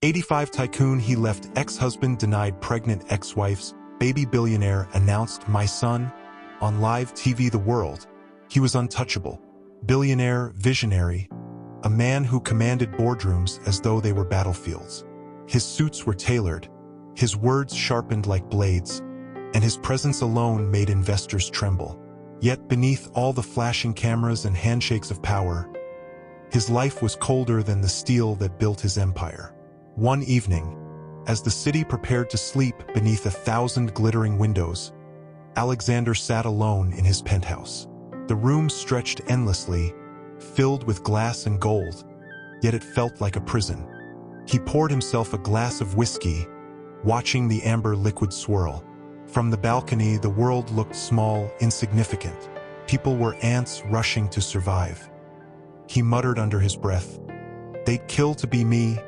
85 Tycoon. He left ex-husband, denied pregnant ex-wife's baby. Billionaire announced my son on live TV. The world. He was untouchable. Billionaire, visionary, a man who commanded boardrooms as though they were battlefields. His suits were tailored, his words sharpened like blades, and his presence alone made investors tremble. Yet beneath all the flashing cameras and handshakes of power, his life was colder than the steel that built his empire. One evening, as the city prepared to sleep beneath 1,000 glittering windows, Alexander sat alone in his penthouse. The room stretched endlessly, filled with glass and gold, yet it felt like a prison. He poured himself a glass of whiskey, watching the amber liquid swirl. From the balcony, the world looked small, insignificant. People were ants rushing to survive. He muttered under his breath, "They'd kill to be me,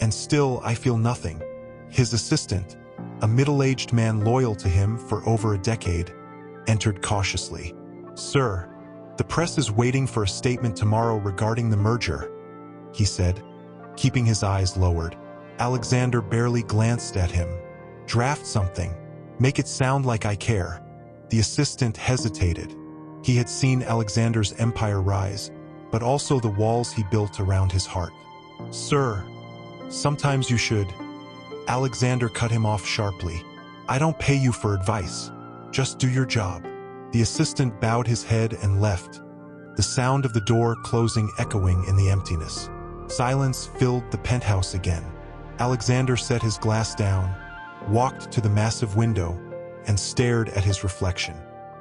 and still I feel nothing." His assistant, a middle-aged man loyal to him for over a decade, entered cautiously. "Sir, the press is waiting for a statement tomorrow regarding the merger," he said, keeping his eyes lowered. Alexander barely glanced at him. "Draft something. Make it sound like I care." The assistant hesitated. He had seen Alexander's empire rise, but also the walls he built around his heart. "Sir, sometimes you should." Alexander cut him off sharply. "I don't pay you for advice. Just do your job." The assistant bowed his head and left, the sound of the door closing echoing in the emptiness. Silence filled the penthouse again. Alexander set his glass down, walked to the massive window, and stared at his reflection.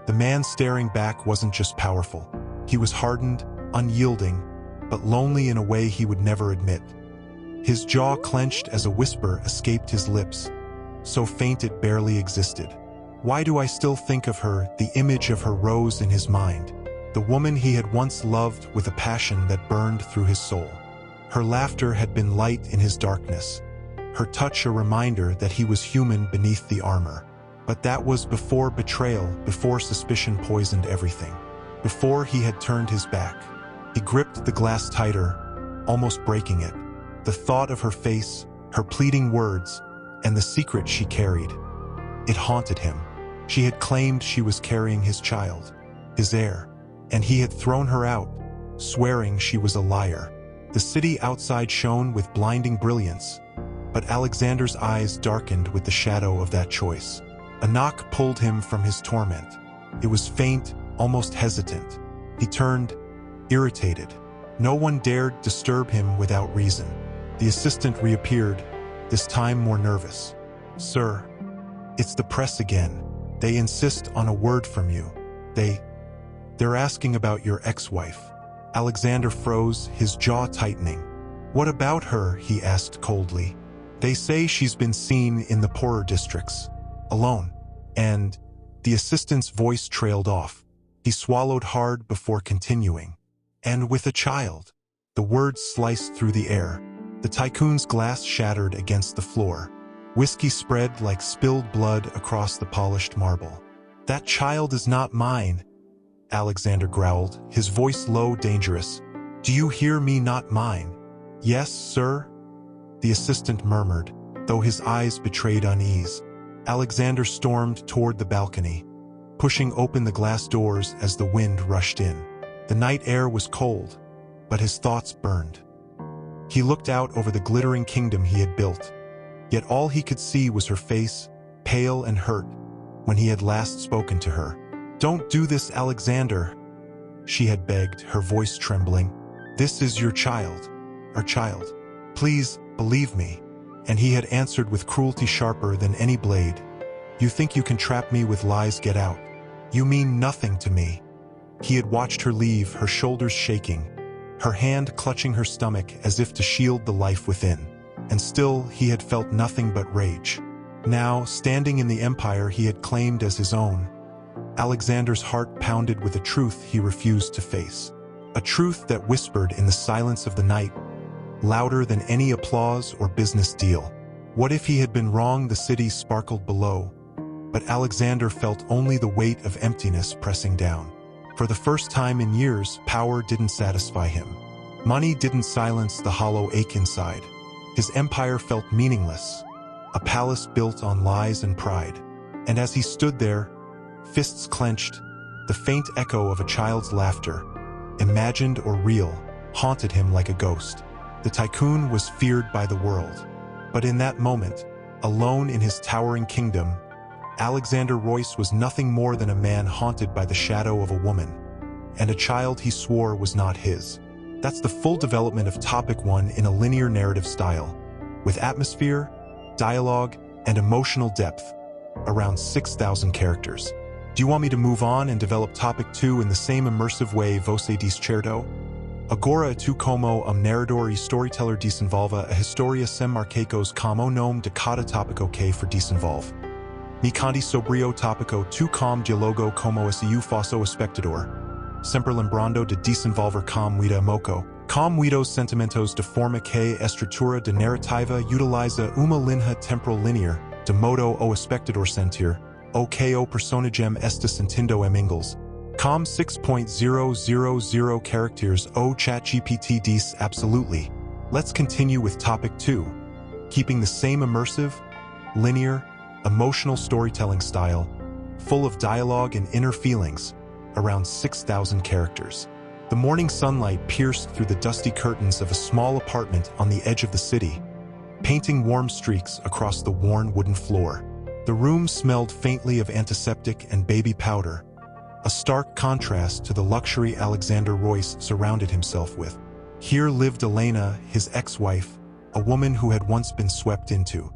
The man staring back wasn't just powerful. He was hardened, unyielding, but lonely in a way he would never admit. His jaw clenched as a whisper escaped his lips, so faint it barely existed. Why do I still think of her? The image of her rose in his mind. The woman he had once loved with a passion that burned through his soul. Her laughter had been light in his darkness, her touch a reminder that he was human beneath the armor. But that was before betrayal, before suspicion poisoned everything, before he had turned his back. He gripped the glass tighter, almost breaking it. The thought of her face, her pleading words, and the secret she carried, it haunted him. She had claimed she was carrying his child, his heir, and he had thrown her out, swearing she was a liar. The city outside shone with blinding brilliance, but Alexander's eyes darkened with the shadow of that choice. A knock pulled him from his torment. It was faint, almost hesitant. He turned, irritated. No one dared disturb him without reason. The assistant reappeared, this time more nervous. "Sir, it's the press again. They insist on a word from you. They're asking about your ex-wife." Alexander froze, his jaw tightening. "What about her?" he asked coldly. "They say she's been seen in the poorer districts, alone." And the assistant's voice trailed off. He swallowed hard before continuing. "And with a child." The words sliced through the air. The Tycoon's glass shattered against the floor. Whiskey spread like spilled blood across the polished marble. "That child is not mine," Alexander growled, his voice low, dangerous. "Do you hear me? Not mine." "Yes, sir," the assistant murmured, though his eyes betrayed unease. Alexander stormed toward the balcony, pushing open the glass doors as the wind rushed in. The night air was cold, but his thoughts burned. He looked out over the glittering kingdom he had built, yet all he could see was her face, pale and hurt, when he had last spoken to her. "Don't do this, Alexander," she had begged, her voice trembling. "This is your child, our child. Please, believe me." And he had answered with cruelty sharper than any blade. "You think you can trap me with lies? Get out. You mean nothing to me." He had watched her leave, her shoulders shaking, her hand clutching her stomach as if to shield the life within. And still, he had felt nothing but rage. Now, standing in the empire he had claimed as his own, Alexander's heart pounded with a truth he refused to face. A truth that whispered in the silence of the night, louder than any applause or business deal. What if he had been wrong? The city sparkled below, but Alexander felt only the weight of emptiness pressing down. For the first time in years, power didn't satisfy him. Money didn't silence the hollow ache inside. His empire felt meaningless, a palace built on lies and pride. And as he stood there, fists clenched, the faint echo of a child's laughter, imagined or real, haunted him like a ghost. The Tycoon was feared by the world. But in that moment, alone in his towering kingdom, Alexander Royce was nothing more than a man haunted by the shadow of a woman, and a child he swore was not his. That's the full development of Topic 1 in a linear narrative style, with atmosphere, dialogue, and emotional depth, around 6,000 characters. Do you want me to move on and develop Topic 2 in the same immersive way você discerto? Agora tu como narrador e storyteller desenvolva a história sem marcos como nome de cada tópico que for desenvolve. Me conte sobre o tópico tu com dialogo como eu faço o espectador, sempre lembrando de desenvolver com muita emoção, com muitos sentimentos de forma que a estrutura de narrativa utiliza uma linha temporal linear, de modo o espectador sentir o que o personagem está sentindo em inglês. Com 6.000 characters o ChatGPT diz absolutely. Let's continue with Topic 2, keeping the same immersive, linear, emotional storytelling style, full of dialogue and inner feelings, around 6,000 characters. The morning sunlight pierced through the dusty curtains of a small apartment on the edge of the city, painting warm streaks across the worn wooden floor. The room smelled faintly of antiseptic and baby powder, a stark contrast to the luxury Alexander Royce surrounded himself with. Here lived Elena, his ex-wife, a woman who had once been swept into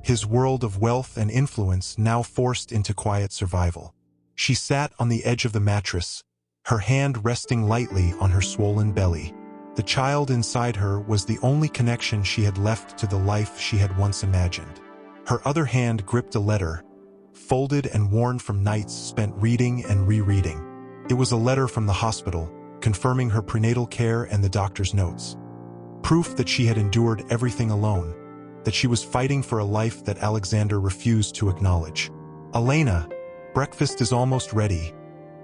his world of wealth and influence, now forced into quiet survival. She sat on the edge of the mattress, her hand resting lightly on her swollen belly. The child inside her was the only connection she had left to the life she had once imagined. Her other hand gripped a letter, folded and worn from nights spent reading and rereading. It was a letter from the hospital, confirming her prenatal care and the doctor's notes. Proof that she had endured everything alone, that she was fighting for a life that Alexander refused to acknowledge. Elena, breakfast is almost ready,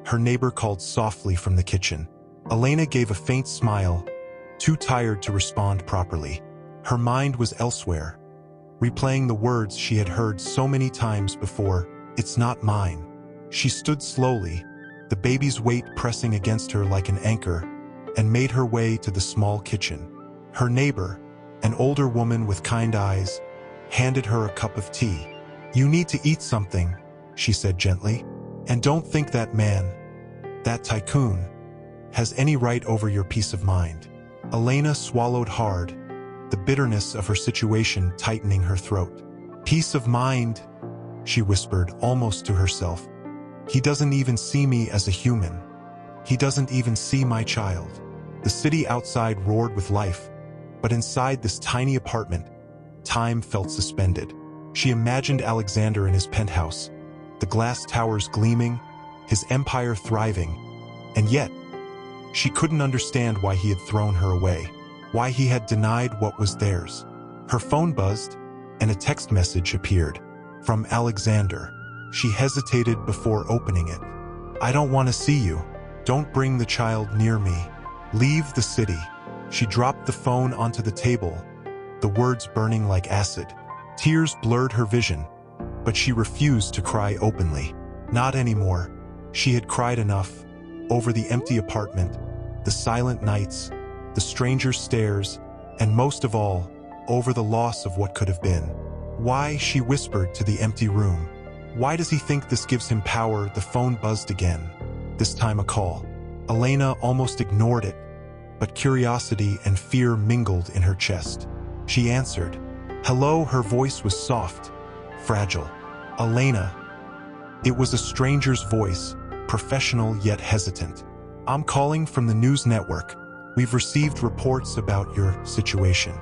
her neighbor called softly from the kitchen. Elena gave a faint smile, too tired to respond properly. Her mind was elsewhere, replaying the words she had heard so many times before, "It's not mine." She stood slowly, the baby's weight pressing against her like an anchor, and made her way to the small kitchen. Her neighbor, an older woman with kind eyes, handed her a cup of tea. "You need to eat something," she said gently, "and don't think that man, that Tycoon, has any right over your peace of mind." Elena swallowed hard, the bitterness of her situation tightening her throat. "Peace of mind," she whispered almost to herself. "He doesn't even see me as a human. He doesn't even see my child." The city outside roared with life, but inside this tiny apartment, time felt suspended. She imagined Alexander in his penthouse, the glass towers gleaming, his empire thriving, and yet, she couldn't understand why he had thrown her away, why he had denied what was theirs. Her phone buzzed, and a text message appeared. From Alexander. She hesitated before opening it. "I don't want to see you. Don't bring the child near me. Leave the city." She dropped the phone onto the table, the words burning like acid. Tears blurred her vision, but she refused to cry openly. Not anymore. She had cried enough, over the empty apartment, the silent nights, the stranger stares, and most of all, over the loss of what could have been. "Why?" she whispered to the empty room. "Why does he think this gives him power?" The phone buzzed again, this time a call. Elena almost ignored it, but curiosity and fear mingled in her chest. She answered. "Hello," her voice was soft, fragile. "Elena." It was a stranger's voice, professional yet hesitant. "I'm calling from the news network. We've received reports about your situation.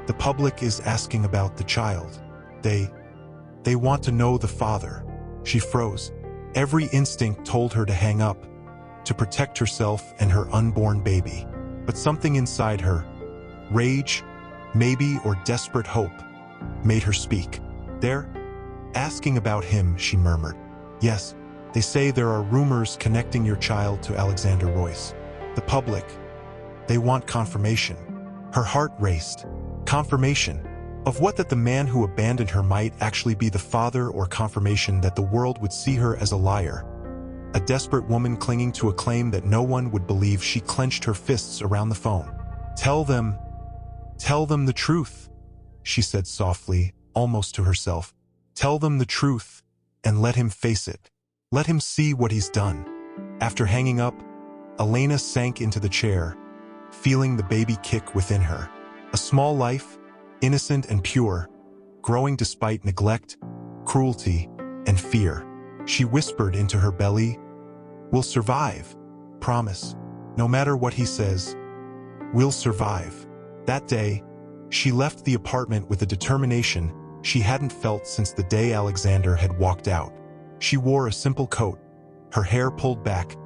The public is asking about the child. They want to know the father." She froze. Every instinct told her to hang up, to protect herself and her unborn baby. But something inside her, rage, maybe, or desperate hope, made her speak. "They're asking about him," she murmured. "Yes, they say there are rumors connecting your child to Alexander Royce. The public, they want confirmation." Her heart raced. Confirmation? Of what that the man who abandoned her might actually be the father, or confirmation that the world would see her as a liar. A desperate woman clinging to a claim that no one would believe. She clenched her fists around the phone. Tell them the truth, she said softly, almost to herself. Tell them the truth, and let him face it. Let him see what he's done. After hanging up, Elena sank into the chair, feeling the baby kick within her. A small life, innocent and pure, growing despite neglect, cruelty, and fear. She whispered into her belly, "We'll survive. Promise. No matter what he says, we'll survive." That day, she left the apartment with a determination she hadn't felt since the day Alexander had walked out. She wore a simple coat, her hair pulled back,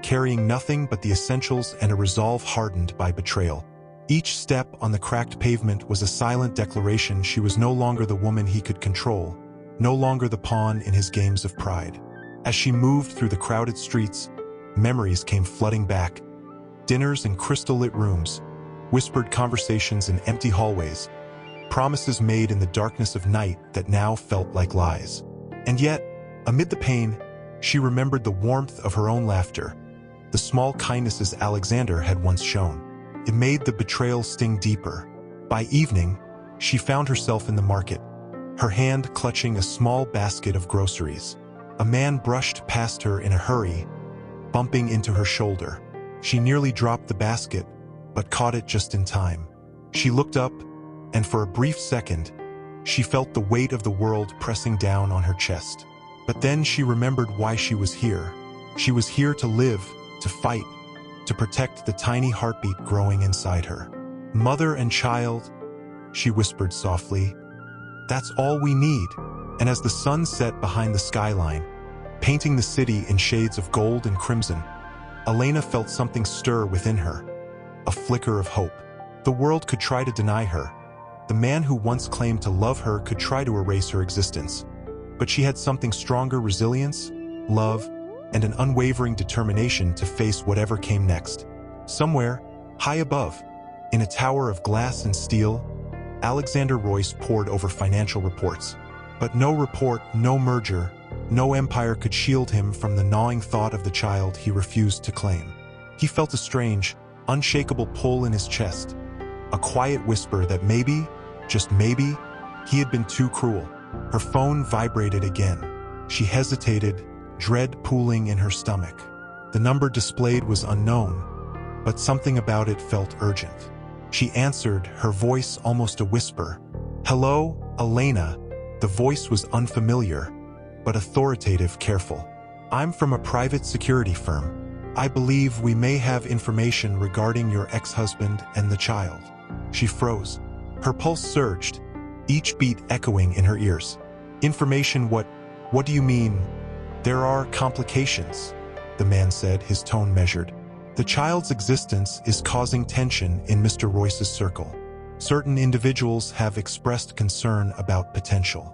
carrying nothing but the essentials and a resolve hardened by betrayal. Each step on the cracked pavement was a silent declaration she was no longer the woman he could control, no longer the pawn in his games of pride. As she moved through the crowded streets, memories came flooding back. Dinners in crystal-lit rooms, whispered conversations in empty hallways, promises made in the darkness of night that now felt like lies. And yet, amid the pain, she remembered the warmth of her own laughter, the small kindnesses Alexander had once shown. It made the betrayal sting deeper. By evening, she found herself in the market, her hand clutching a small basket of groceries. A man brushed past her in a hurry, bumping into her shoulder. She nearly dropped the basket, but caught it just in time. She looked up, and for a brief second, she felt the weight of the world pressing down on her chest. But then she remembered why she was here. She was here to live, to fight, to protect the tiny heartbeat growing inside her. "Mother and child," she whispered softly, "that's all we need." And as the sun set behind the skyline, painting the city in shades of gold and crimson, Elena felt something stir within her, a flicker of hope. The world could try to deny her. The man who once claimed to love her could try to erase her existence. But she had something stronger: resilience, love, and an unwavering determination to face whatever came next. Somewhere, high above, in a tower of glass and steel, Alexander Royce pored over financial reports. But no report, no merger, no empire could shield him from the gnawing thought of the child he refused to claim. He felt a strange, unshakable pull in his chest, a quiet whisper that maybe, just maybe, he had been too cruel. Her phone vibrated again. She hesitated, dread pooling in her stomach. The number displayed was unknown, but something about it felt urgent. She answered, her voice almost a whisper. "Hello, Elena." The voice was unfamiliar, but authoritative, careful. "I'm from a private security firm. I believe we may have information regarding your ex-husband and the child." She froze. Her pulse surged, each beat echoing in her ears. "Information? What do you mean?" "There are complications," the man said, his tone measured. "The child's existence is causing tension in Mr. Royce's circle. Certain individuals have expressed concern about potential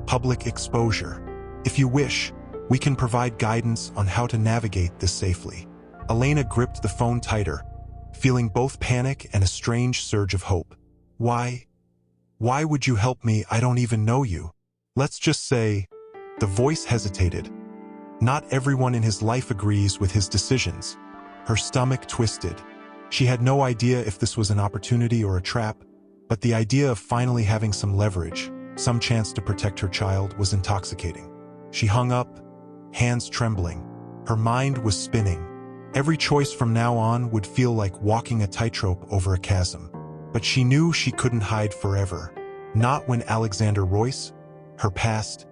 public exposure. If you wish, we can provide guidance on how to navigate this safely." Elena gripped the phone tighter, feeling both panic and a strange surge of hope. Why would you help me? I don't even know you. Let's just say..." The voice hesitated. "Not everyone in his life agrees with his decisions." Her stomach twisted. She had no idea if this was an opportunity or a trap, but the idea of finally having some leverage, some chance to protect her child, was intoxicating. She hung up, hands trembling. Her mind was spinning. Every choice from now on would feel like walking a tightrope over a chasm. But she knew she couldn't hide forever. Not when Alexander Royce, her past,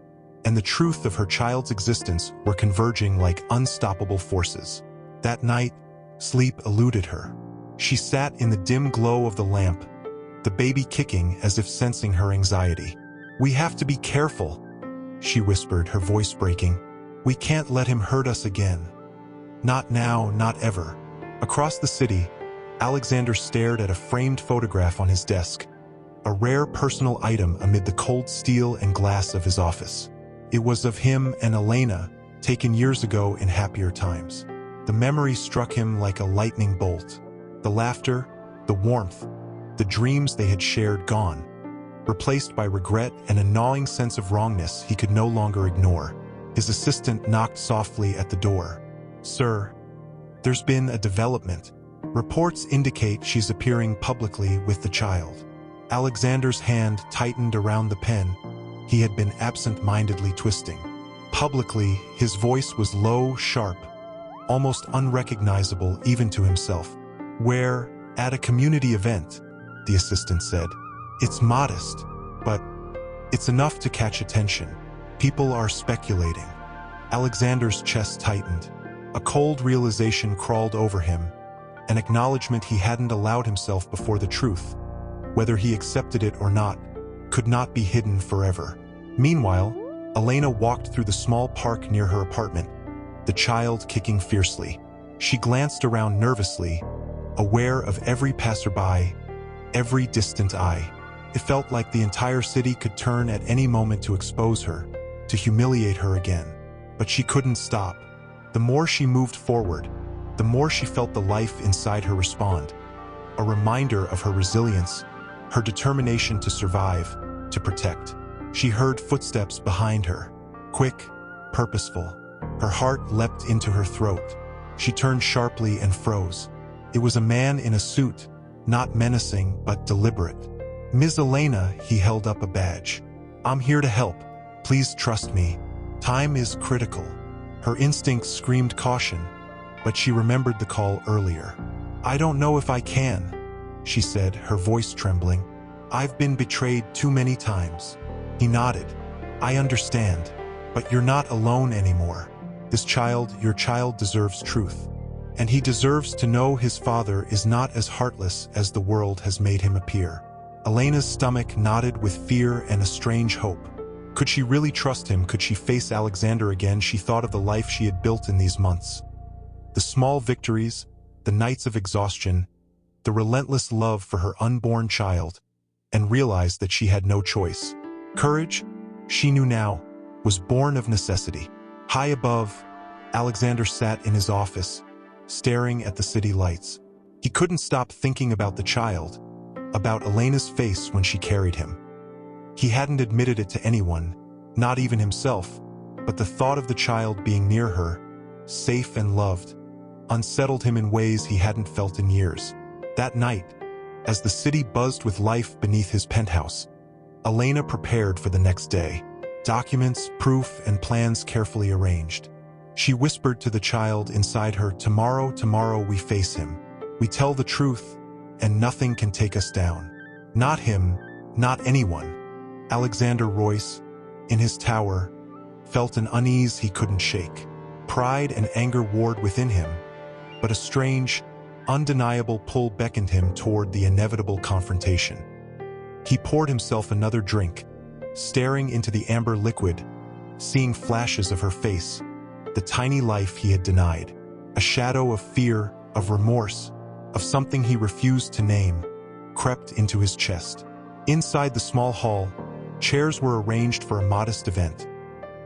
and the truth of her child's existence were converging like unstoppable forces. That night, sleep eluded her. She sat in the dim glow of the lamp, the baby kicking as if sensing her anxiety. "We have to be careful," she whispered, her voice breaking. "We can't let him hurt us again. Not now, not ever." Across the city, Alexander stared at a framed photograph on his desk, a rare personal item amid the cold steel and glass of his office. It was of him and Elena, taken years ago in happier times. The memory struck him like a lightning bolt. The laughter, the warmth, the dreams they had shared gone. replaced by regret and a gnawing sense of wrongness he could no longer ignore. His assistant knocked softly at the door. "Sir, there's been a development. Reports indicate she's appearing publicly with the child." Alexander's hand tightened around the pen he had been absent-mindedly twisting. Publicly, his voice was low, sharp, almost unrecognizable even to himself. "Where, at a community event," the assistant said. "It's modest, but it's enough to catch attention. People are speculating." Alexander's chest tightened. A cold realization crawled over him, an acknowledgement he hadn't allowed himself before. The truth, whether he accepted it or not, could not be hidden forever. Meanwhile, Elena walked through the small park near her apartment, the child kicking fiercely. She glanced around nervously, aware of every passerby, every distant eye. It felt like the entire city could turn at any moment to expose her, to humiliate her again. But she couldn't stop. The more she moved forward, the more she felt the life inside her respond. A reminder of her resilience, her determination to survive, to protect. She heard footsteps behind her, quick, purposeful. Her heart leapt into her throat. She turned sharply and froze. It was a man in a suit, not menacing but deliberate. "Ms. Elena," he held up a badge. "I'm here to help. Please trust me. Time is critical." Her instincts screamed caution, but she remembered the call earlier. "I don't know if I can," she said, her voice trembling. "I've been betrayed too many times." He nodded. "I understand, but you're not alone anymore. Your child deserves truth. And he deserves to know his father is not as heartless as the world has made him appear." Elena's stomach knotted with fear and a strange hope. Could she really trust him? Could she face Alexander again? She thought of the life she had built in these months. The small victories, the nights of exhaustion, the relentless love for her unborn child, and realized that she had no choice. Courage, she knew now, was born of necessity. High above, Alexander sat in his office, staring at the city lights. He couldn't stop thinking about the child, about Elena's face when she carried him. He hadn't admitted it to anyone, not even himself, but the thought of the child being near her, safe and loved, unsettled him in ways he hadn't felt in years. That night, as the city buzzed with life beneath his penthouse, Elena prepared for the next day, documents, proof, and plans carefully arranged. She whispered to the child inside her, tomorrow we face him. We tell the truth, and nothing can take us down. Not him, not anyone." Alexander Royce, in his tower, felt an unease he couldn't shake. Pride and anger warred within him, but a strange, undeniable pull beckoned him toward the inevitable confrontation. He poured himself another drink, staring into the amber liquid, seeing flashes of her face, the tiny life he had denied. A shadow of fear, of remorse, of something he refused to name, crept into his chest. Inside the small hall, chairs were arranged for a modest event,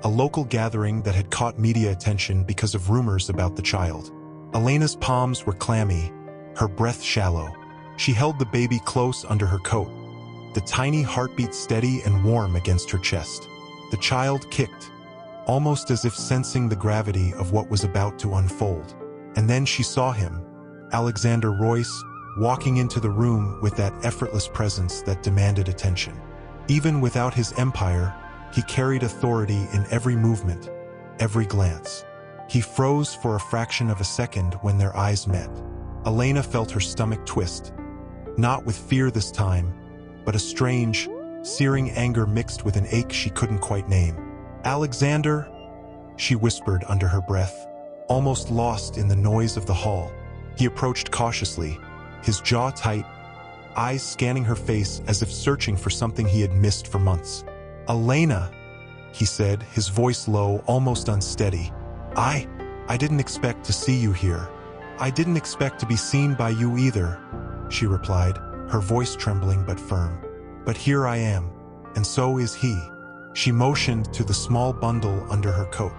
a local gathering that had caught media attention because of rumors about the child. Elena's palms were clammy, her breath shallow. She held the baby close under her coat, the tiny heartbeat steady and warm against her chest. The child kicked, almost as if sensing the gravity of what was about to unfold. And then she saw him, Alexander Royce, walking into the room with that effortless presence that demanded attention. Even without his empire, he carried authority in every movement, every glance. He froze for a fraction of a second when their eyes met. Elena felt her stomach twist, not with fear this time, but a strange, searing anger mixed with an ache she couldn't quite name. "Alexander," she whispered under her breath, almost lost in the noise of the hall. He approached cautiously, his jaw tight, eyes scanning her face as if searching for something he had missed for months. "Elena," he said, his voice low, almost unsteady. I didn't expect to see you here. I didn't expect to be seen by you either," she replied, her voice trembling but firm. "But here I am, and so is he." She motioned to the small bundle under her coat.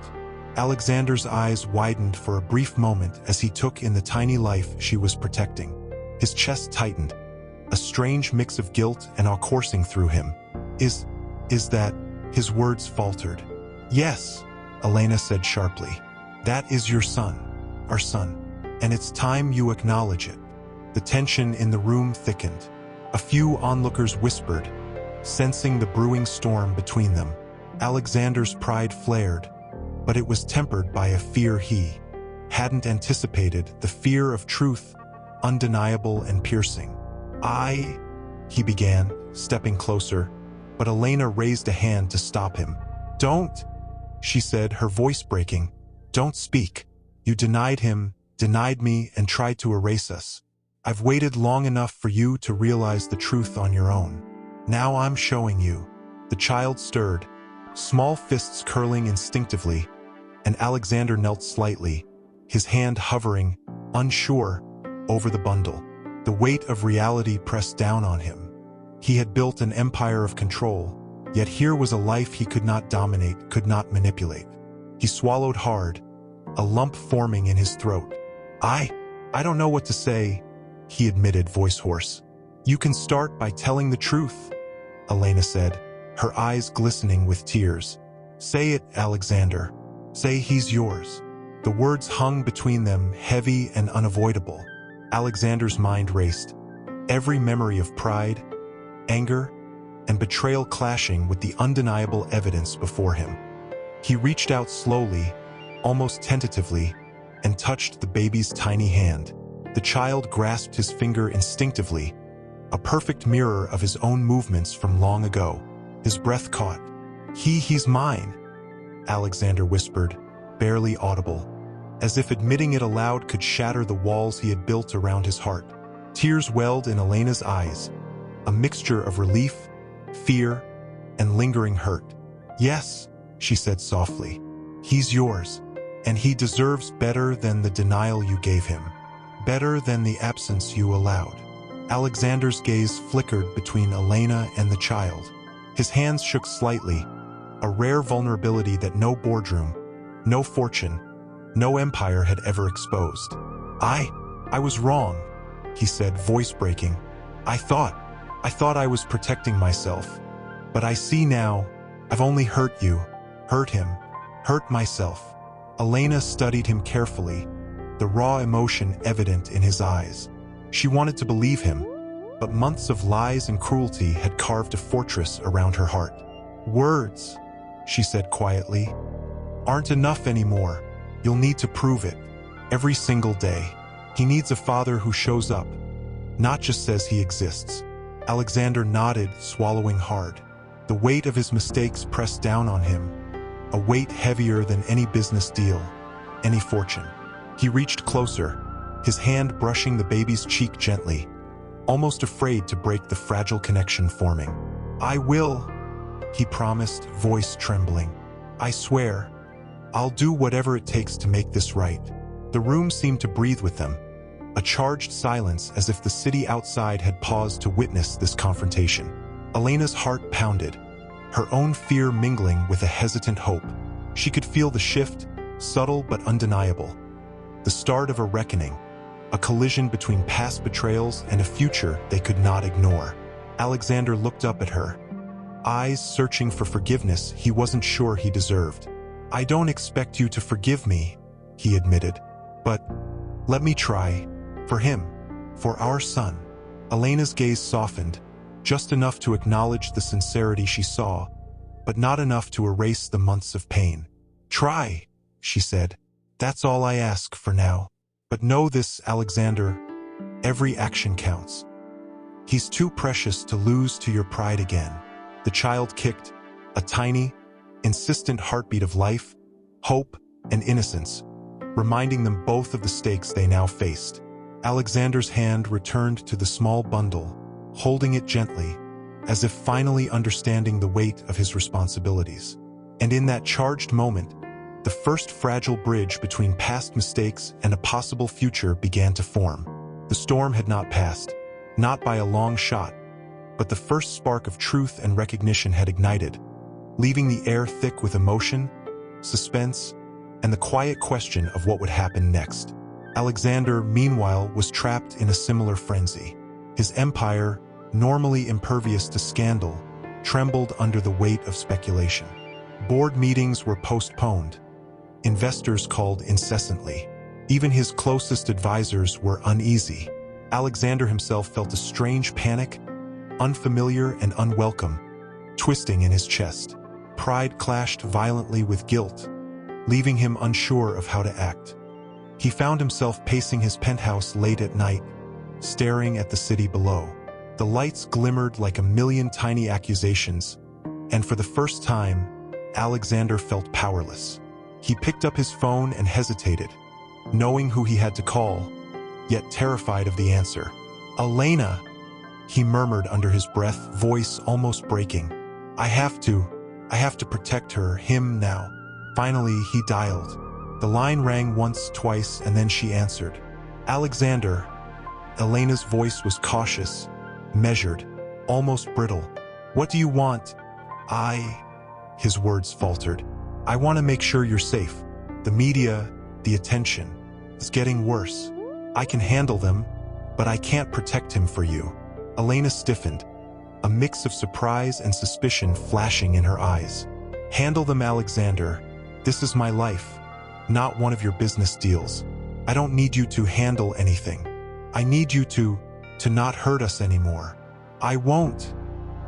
Alexander's eyes widened for a brief moment as he took in the tiny life she was protecting. His chest tightened, a strange mix of guilt and awe coursing through him. Is that, his words faltered. Yes, Elena said sharply. That is your son, our son, and it's time you acknowledge it. The tension in the room thickened. A few onlookers whispered, sensing the brewing storm between them. Alexander's pride flared, but it was tempered by a fear he hadn't anticipated, the fear of truth, undeniable and piercing. He began, stepping closer, but Elena raised a hand to stop him. Don't, she said, her voice breaking. Don't speak. You denied him, denied me, and tried to erase us. I've waited long enough for you to realize the truth on your own. Now I'm showing you. The child stirred, small fists curling instinctively, and Alexander knelt slightly, his hand hovering, unsure, over the bundle. The weight of reality pressed down on him. He had built an empire of control, yet here was a life he could not dominate, could not manipulate. He swallowed hard, a lump forming in his throat. I don't know what to say, he admitted, voice hoarse. You can start by telling the truth, Elena said, her eyes glistening with tears. Say it, Alexander. Say he's yours. The words hung between them, heavy and unavoidable. Alexander's mind raced, every memory of pride, anger, and betrayal clashing with the undeniable evidence before him. He reached out slowly, almost tentatively, and touched the baby's tiny hand. The child grasped his finger instinctively, a perfect mirror of his own movements from long ago. His breath caught. He's mine, Alexander whispered, barely audible, as if admitting it aloud could shatter the walls he had built around his heart. Tears welled in Elena's eyes, a mixture of relief, fear, and lingering hurt. Yes, she said softly, he's yours, and he deserves better than the denial you gave him, better than the absence you allowed. Alexander's gaze flickered between Elena and the child. His hands shook slightly, a rare vulnerability that no boardroom, no fortune, no empire had ever exposed. I was wrong, he said, voice breaking. I thought I was protecting myself. But I see now, I've only hurt you, hurt him, hurt myself. Elena studied him carefully, the raw emotion evident in his eyes. She wanted to believe him, but months of lies and cruelty had carved a fortress around her heart. Words, she said quietly, aren't enough anymore. You'll need to prove it, every single day. He needs a father who shows up, not just says he exists. Alexander nodded, swallowing hard. The weight of his mistakes pressed down on him, a weight heavier than any business deal, any fortune. He reached closer, his hand brushing the baby's cheek gently, almost afraid to break the fragile connection forming. I will, he promised, voice trembling. I swear, I'll do whatever it takes to make this right. The room seemed to breathe with them, a charged silence as if the city outside had paused to witness this confrontation. Elena's heart pounded, her own fear mingling with a hesitant hope. She could feel the shift, subtle but undeniable. The start of a reckoning, a collision between past betrayals and a future they could not ignore. Alexander looked up at her, eyes searching for forgiveness he wasn't sure he deserved. I don't expect you to forgive me, he admitted, but let me try. For him, for our son. Elena's gaze softened, just enough to acknowledge the sincerity she saw, but not enough to erase the months of pain. Try, she said. That's all I ask for now. But know this, Alexander, every action counts. He's too precious to lose to your pride again. The child kicked, a tiny, insistent heartbeat of life, hope, and innocence, reminding them both of the stakes they now faced. Alexander's hand returned to the small bundle, holding it gently, as if finally understanding the weight of his responsibilities. And in that charged moment, the first fragile bridge between past mistakes and a possible future began to form. The storm had not passed, not by a long shot, but the first spark of truth and recognition had ignited, leaving the air thick with emotion, suspense, and the quiet question of what would happen next. Alexander, meanwhile, was trapped in a similar frenzy. His empire, normally impervious to scandal, trembled under the weight of speculation. Board meetings were postponed. Investors called incessantly. Even his closest advisors were uneasy. Alexander himself felt a strange panic, unfamiliar and unwelcome, twisting in his chest. Pride clashed violently with guilt, leaving him unsure of how to act. He found himself pacing his penthouse late at night, staring at the city below. The lights glimmered like a million tiny accusations, and for the first time, Alexander felt powerless. He picked up his phone and hesitated, knowing who he had to call, yet terrified of the answer. "Elena," he murmured under his breath, voice almost breaking. I have to protect him now." Finally, he dialed. The line rang once, twice, and then she answered. "Alexander." Elena's voice was cautious, measured, almost brittle. "What do you want?" His words faltered. "I want to make sure you're safe. The media, the attention, it's getting worse. I can handle them, but I can't protect him for you." Elena stiffened, a mix of surprise and suspicion flashing in her eyes. "Handle them, Alexander. This is my life, not one of your business deals. I don't need you to handle anything. I need you to not hurt us anymore." "I won't,"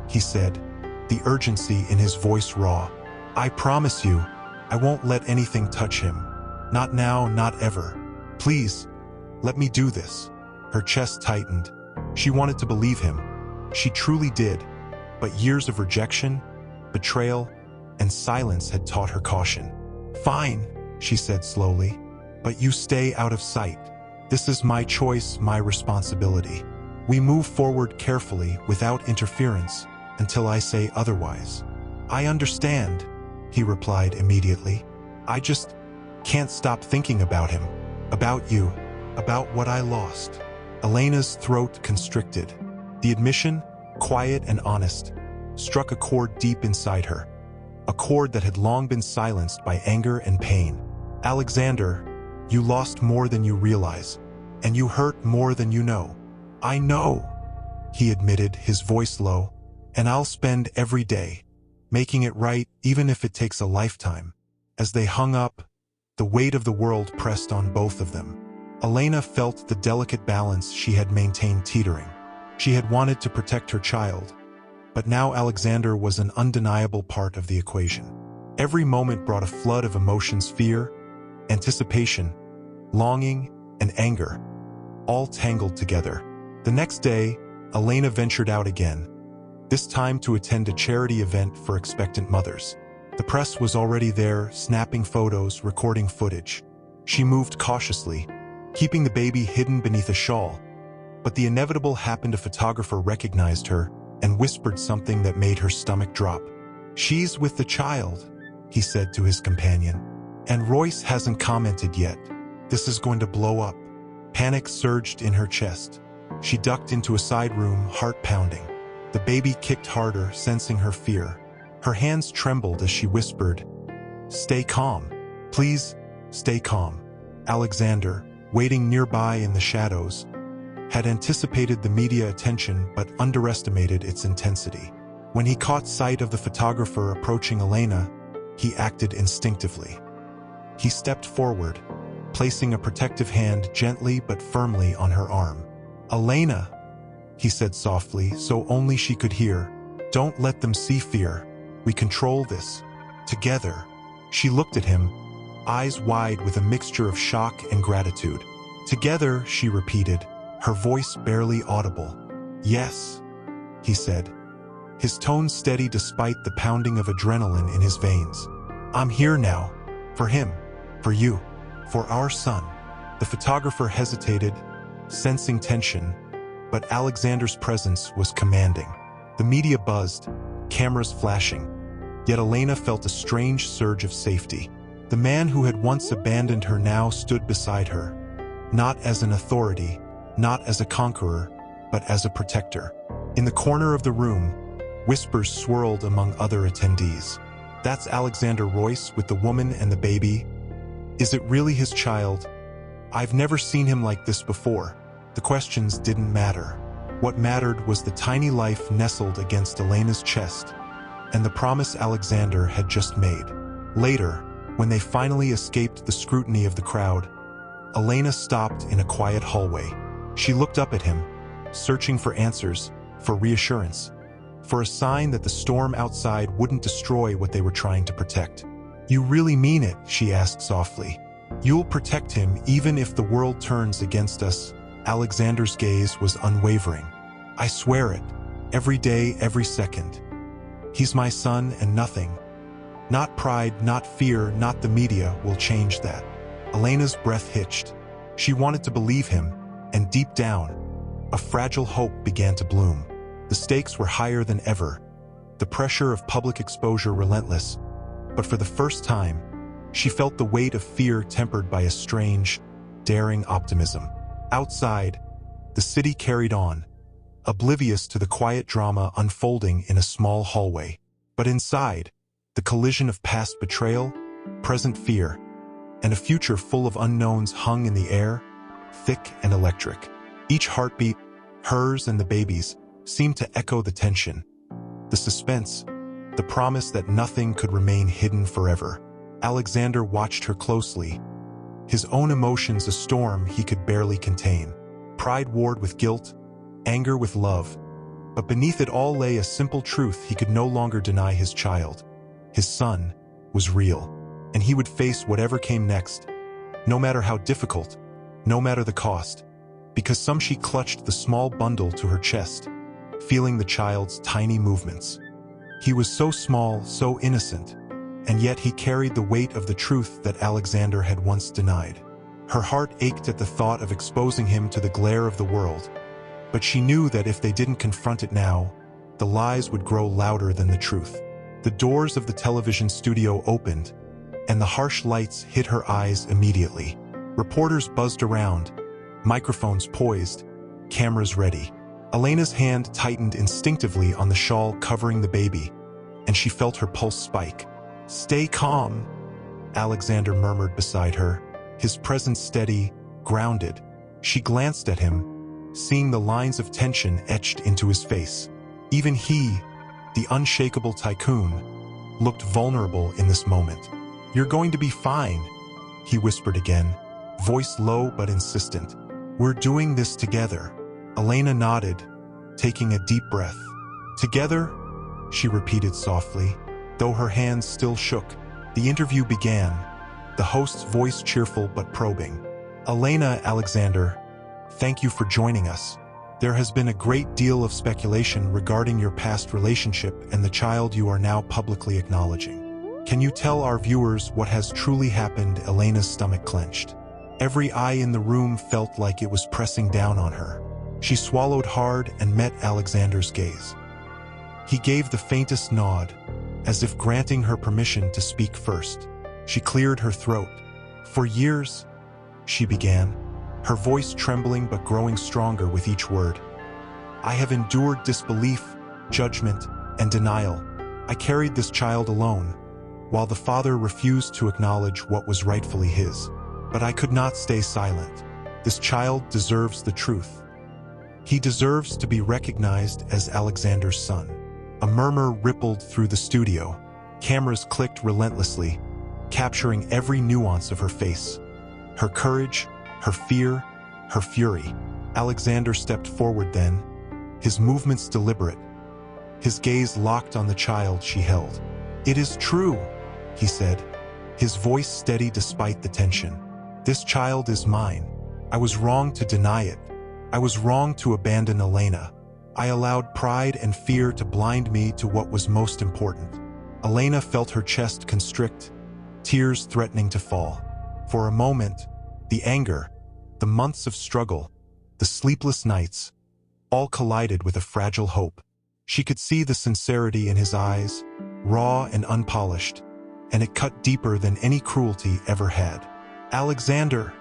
he said, the urgency in his voice raw. "I promise you, I won't let anything touch him. Not now, not ever. Please, let me do this." Her chest tightened. She wanted to believe him. She truly did, but years of rejection, betrayal, and silence had taught her caution. "Fine," she said slowly, "but you stay out of sight. This is my choice, my responsibility. We move forward carefully, without interference, until I say otherwise." "I understand," he replied immediately. "I just can't stop thinking about him, about you, about what I lost." Elena's throat constricted. The admission, quiet and honest, struck a chord deep inside her, a chord that had long been silenced by anger and pain. "Alexander, you lost more than you realize, and you hurt more than you know." "I know," he admitted, his voice low, "and I'll spend every day making it right, even if it takes a lifetime." As they hung up, the weight of the world pressed on both of them. Elena felt the delicate balance she had maintained teetering. She had wanted to protect her child, but now Alexander was an undeniable part of the equation. Every moment brought a flood of emotions: fear, anticipation, longing, and anger, all tangled together. The next day, Elena ventured out again, this time to attend a charity event for expectant mothers. The press was already there, snapping photos, recording footage. She moved cautiously, keeping the baby hidden beneath a shawl. But the inevitable happened. A photographer recognized her and whispered something that made her stomach drop. "She's with the child," he said to his companion. "And Royce hasn't commented yet. This is going to blow up." Panic surged in her chest. She ducked into a side room, heart pounding. The baby kicked harder, sensing her fear. Her hands trembled as she whispered, "Stay calm. Please, stay calm." Alexander, waiting nearby in the shadows, had anticipated the media attention but underestimated its intensity. When he caught sight of the photographer approaching Elena, he acted instinctively. He stepped forward, placing a protective hand gently but firmly on her arm. "Elena," he said softly, so only she could hear, "don't let them see fear. We control this. Together." She looked at him, eyes wide with a mixture of shock and gratitude. "Together," she repeated, her voice barely audible. "Yes," he said, his tone steady despite the pounding of adrenaline in his veins. "I'm here now. For him. For you. For our son." The photographer hesitated, sensing tension, but Alexander's presence was commanding. The media buzzed, cameras flashing, yet Elena felt a strange surge of safety. The man who had once abandoned her now stood beside her, not as an authority, not as a conqueror, but as a protector. In the corner of the room, whispers swirled among other attendees. "That's Alexander Royce with the woman and the baby. Is it really his child? I've never seen him like this before." The questions didn't matter. What mattered was the tiny life nestled against Elena's chest, and the promise Alexander had just made. Later, when they finally escaped the scrutiny of the crowd, Elena stopped in a quiet hallway. She looked up at him, searching for answers, for reassurance, for a sign that the storm outside wouldn't destroy what they were trying to protect. "You really mean it?" she asked softly. "You'll protect him even if the world turns against us?" Alexander's gaze was unwavering. "I swear it. Every day, every second. He's my son and nothing. Not pride, not fear, not the media will change that." Elena's breath hitched. She wanted to believe him, and deep down, a fragile hope began to bloom. The stakes were higher than ever, the pressure of public exposure relentless, but for the first time, she felt the weight of fear tempered by a strange, daring optimism. Outside, the city carried on, oblivious to the quiet drama unfolding in a small hallway. But inside, the collision of past betrayal, present fear, and a future full of unknowns hung in the air, thick and electric. Each heartbeat, hers and the baby's, seemed to echo the tension, the suspense, the promise that nothing could remain hidden forever. Alexander watched her closely, his own emotions a storm he could barely contain. Pride warred with guilt, anger with love, but beneath it all lay a simple truth he could no longer deny his child. His son was real, and he would face whatever came next, no matter how difficult, no matter the cost. Because she clutched the small bundle to her chest, feeling the child's tiny movements. He was so small, so innocent, and yet he carried the weight of the truth that Alexander had once denied. Her heart ached at the thought of exposing him to the glare of the world, but she knew that if they didn't confront it now, the lies would grow louder than the truth. The doors of the television studio opened, and the harsh lights hit her eyes immediately. Reporters buzzed around, microphones poised, cameras ready. Elena's hand tightened instinctively on the shawl covering the baby, and she felt her pulse spike. "Stay calm," Alexander murmured beside her, his presence steady, grounded. She glanced at him, seeing the lines of tension etched into his face. Even he, the unshakable Tycoon, looked vulnerable in this moment. "You're going to be fine," he whispered again, voice low but insistent. "We're doing this together." Elena nodded, taking a deep breath. "Together?" she repeated softly, though her hands still shook. The interview began, the host's voice cheerful but probing. "Elena, Alexander, thank you for joining us. There has been a great deal of speculation regarding your past relationship and the child you are now publicly acknowledging. Can you tell our viewers what has truly happened?" Elena's stomach clenched. Every eye in the room felt like it was pressing down on her. She swallowed hard and met Alexander's gaze. He gave the faintest nod, as if granting her permission to speak first. She cleared her throat. "For years," she began, her voice trembling but growing stronger with each word, "I have endured disbelief, judgment, and denial. I carried this child alone, while the father refused to acknowledge what was rightfully his. But I could not stay silent. This child deserves the truth. He deserves to be recognized as Alexander's son." A murmur rippled through the studio. Cameras clicked relentlessly, capturing every nuance of her face. Her courage, her fear, her fury. Alexander stepped forward then, his movements deliberate, his gaze locked on the child she held. "It is true," he said, his voice steady despite the tension. "This child is mine. I was wrong to deny it. I was wrong to abandon Elena. I allowed pride and fear to blind me to what was most important." Elena felt her chest constrict, tears threatening to fall. For a moment, the anger, the months of struggle, the sleepless nights, all collided with a fragile hope. She could see the sincerity in his eyes, raw and unpolished, and it cut deeper than any cruelty ever had. "Alexander,"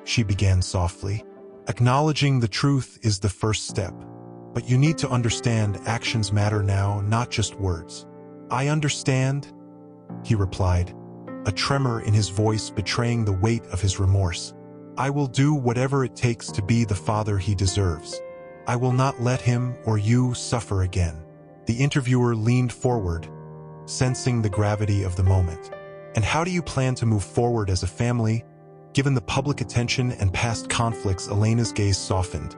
she began softly, "acknowledging the truth is the first step. But you need to understand actions matter now, not just words." "I understand," he replied, a tremor in his voice betraying the weight of his remorse. "I will do whatever it takes to be the father he deserves. I will not let him or you suffer again." The interviewer leaned forward, sensing the gravity of the moment. And how do you plan to move forward as a family? Given the public attention and past conflicts, Elena's gaze softened,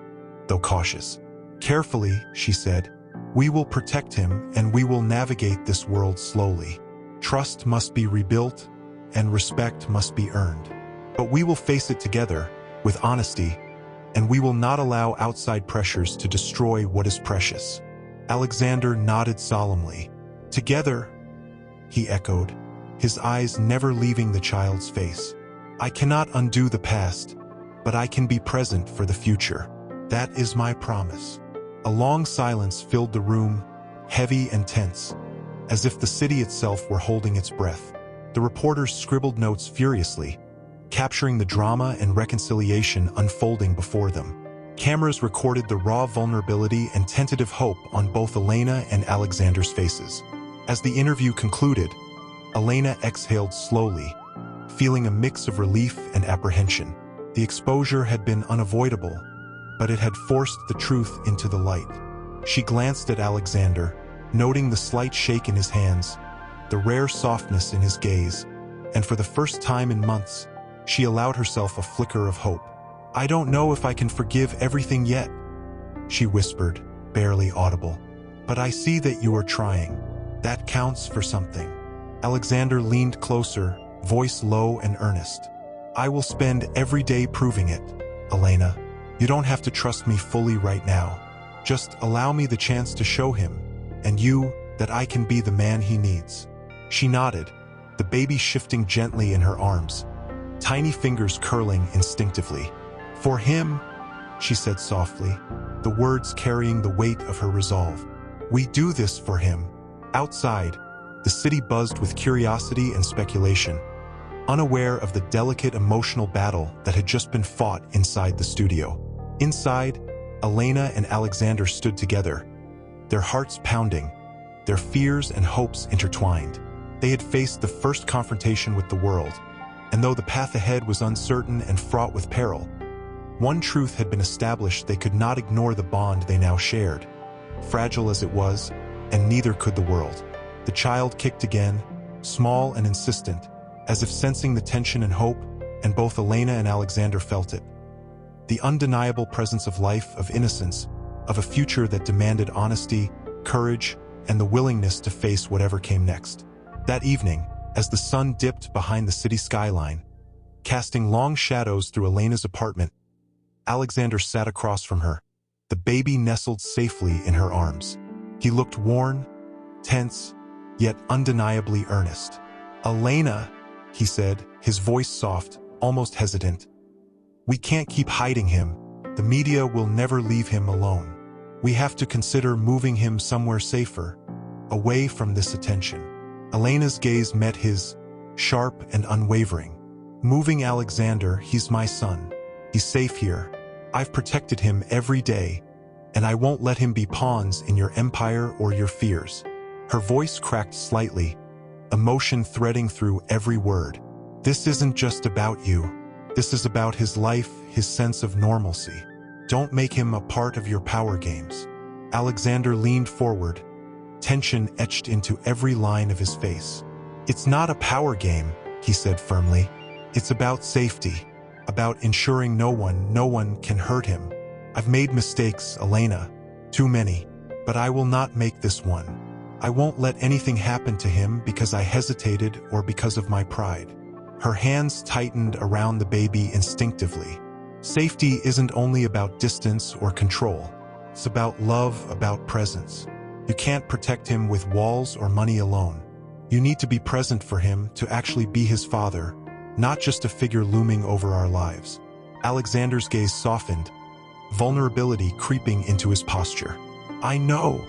though cautious. Carefully, she said, we will protect him and we will navigate this world slowly. Trust must be rebuilt and respect must be earned. But we will face it together, with honesty, and we will not allow outside pressures to destroy what is precious. Alexander nodded solemnly. Together, he echoed, his eyes never leaving the child's face. I cannot undo the past, but I can be present for the future. That is my promise. A long silence filled the room, heavy and tense, as if the city itself were holding its breath. The reporters scribbled notes furiously, capturing the drama and reconciliation unfolding before them. Cameras recorded the raw vulnerability and tentative hope on both Elena and Alexander's faces. As the interview concluded, Elena exhaled slowly, feeling a mix of relief and apprehension. The exposure had been unavoidable, but it had forced the truth into the light. She glanced at Alexander, noting the slight shake in his hands, the rare softness in his gaze, and for the first time in months, she allowed herself a flicker of hope. I don't know if I can forgive everything yet, she whispered, barely audible. But I see that you are trying. That counts for something. Alexander leaned closer, voice low and earnest. I will spend every day proving it, Elena. You don't have to trust me fully right now. Just allow me the chance to show him, and you, that I can be the man he needs. She nodded, the baby shifting gently in her arms, tiny fingers curling instinctively. For him, she said softly, the words carrying the weight of her resolve. We do this for him. Outside, the city buzzed with curiosity and speculation, unaware of the delicate emotional battle that had just been fought inside the studio. Inside, Elena and Alexander stood together, their hearts pounding, their fears and hopes intertwined. They had faced the first confrontation with the world, and though the path ahead was uncertain and fraught with peril, one truth had been established: they could not ignore the bond they now shared. Fragile as it was, and neither could the world. The child kicked again, small and insistent, as if sensing the tension and hope, and both Elena and Alexander felt it. The undeniable presence of life, of innocence, of a future that demanded honesty, courage, and the willingness to face whatever came next. That evening, as the sun dipped behind the city skyline, casting long shadows through Elena's apartment, Alexander sat across from her, the baby nestled safely in her arms. He looked worn, tense, yet undeniably earnest. Elena, he said, his voice soft, almost hesitant. We can't keep hiding him. The media will never leave him alone. We have to consider moving him somewhere safer, away from this attention. Elena's gaze met his, sharp and unwavering. Moving, Alexander, he's my son. He's safe here. I've protected him every day, and I won't let him be pawns in your empire or your fears. Her voice cracked slightly, emotion threading through every word. This isn't just about you. This is about his life, his sense of normalcy. Don't make him a part of your power games. Alexander leaned forward, tension etched into every line of his face. It's not a power game, he said firmly. It's about safety, about ensuring no one can hurt him. I've made mistakes, Elena, too many, but I will not make this one. I won't let anything happen to him because I hesitated or because of my pride. Her hands tightened around the baby instinctively. Safety isn't only about distance or control. It's about love, about presence. You can't protect him with walls or money alone. You need to be present for him, to actually be his father, not just a figure looming over our lives. Alexander's gaze softened, vulnerability creeping into his posture. I know,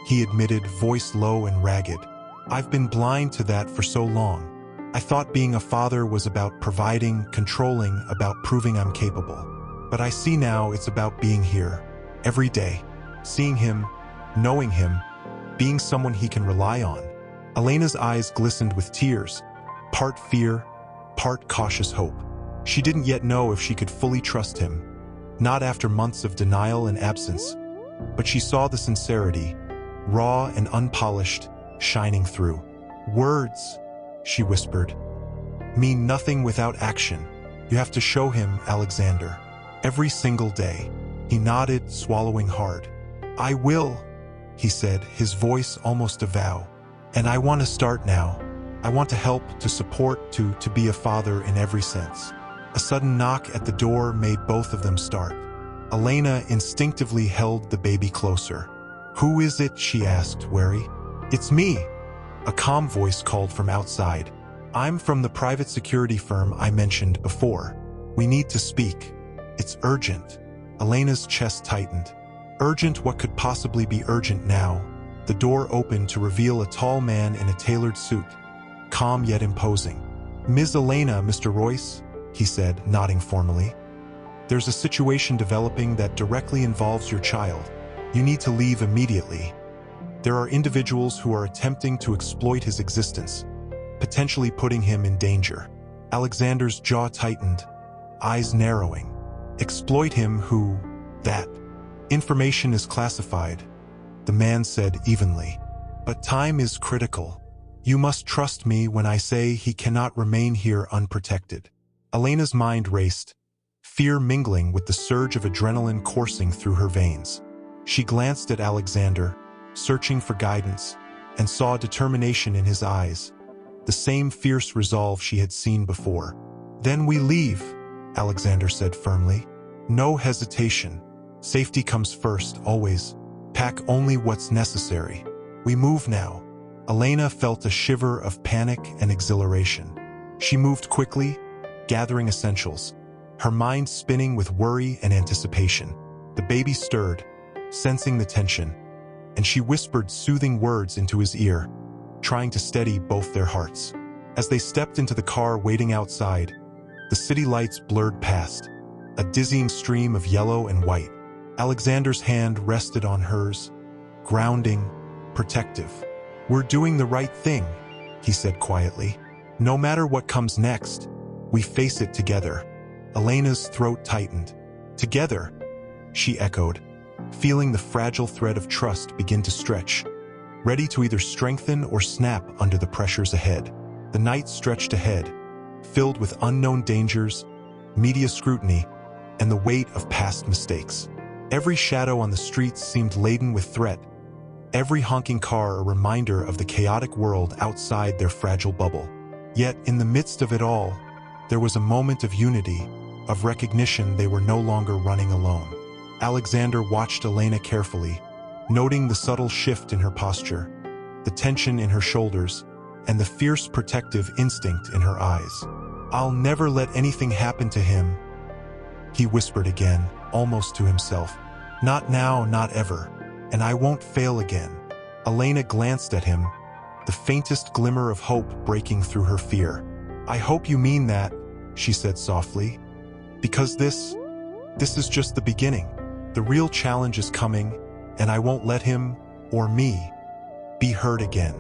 he admitted, voice low and ragged. I've been blind to that for so long. I thought being a father was about providing, controlling, about proving I'm capable. But I see now it's about being here, every day, seeing him, knowing him, being someone he can rely on. Elena's eyes glistened with tears, part fear, part cautious hope. She didn't yet know if she could fully trust him, not after months of denial and absence, but she saw the sincerity, raw and unpolished, shining through. "Words," she whispered, "mean nothing without action. You have to show him, Alexander. Every single day." He nodded, swallowing hard. "I will," he said, his voice almost a vow. "And I want to start now. I want to help, to support, to be a father in every sense." A sudden knock at the door made both of them start. Elena instinctively held the baby closer. "Who is it?" she asked, wary. "It's me," a calm voice called from outside. "I'm from the private security firm I mentioned before. We need to speak. It's urgent." Elena's chest tightened. Urgent? What could possibly be urgent now? The door opened to reveal a tall man in a tailored suit, calm yet imposing. "Ms. Elena, Mr. Royce," he said, nodding formally. "There's a situation developing that directly involves your child. You need to leave immediately. There are individuals who are attempting to exploit his existence, potentially putting him in danger." Alexander's jaw tightened, eyes narrowing. "Exploit him? Who? That information is classified," the man said evenly. "But time is critical. You must trust me when I say he cannot remain here unprotected." Elena's mind raced, fear mingling with the surge of adrenaline coursing through her veins. She glanced at Alexander, searching for guidance, and saw determination in his eyes, the same fierce resolve she had seen before. "Then we leave," Alexander said firmly. "No hesitation. Safety comes first, always. Pack only what's necessary. We move now." Elena felt a shiver of panic and exhilaration. She moved quickly, gathering essentials, her mind spinning with worry and anticipation. The baby stirred, sensing the tension, and she whispered soothing words into his ear, trying to steady both their hearts. As they stepped into the car waiting outside, the city lights blurred past, a dizzying stream of yellow and white. Alexander's hand rested on hers, grounding, protective. "We're doing the right thing," he said quietly. "No matter what comes next, we face it together." Elena's throat tightened. "Together," she echoed, feeling the fragile thread of trust begin to stretch, ready to either strengthen or snap under the pressures ahead. The night stretched ahead, filled with unknown dangers, media scrutiny, and the weight of past mistakes. Every shadow on the streets seemed laden with threat, every honking car a reminder of the chaotic world outside their fragile bubble. Yet, in the midst of it all, there was a moment of unity, of recognition they were no longer running alone. Alexander watched Elena carefully, noting the subtle shift in her posture, the tension in her shoulders, and the fierce protective instinct in her eyes. "I'll never let anything happen to him," he whispered again, almost to himself. "Not now, not ever. And I won't fail again." Elena glanced at him, the faintest glimmer of hope breaking through her fear. "I hope you mean that," she said softly. "Because this is just the beginning. The real challenge is coming, and I won't let him, or me, be hurt again."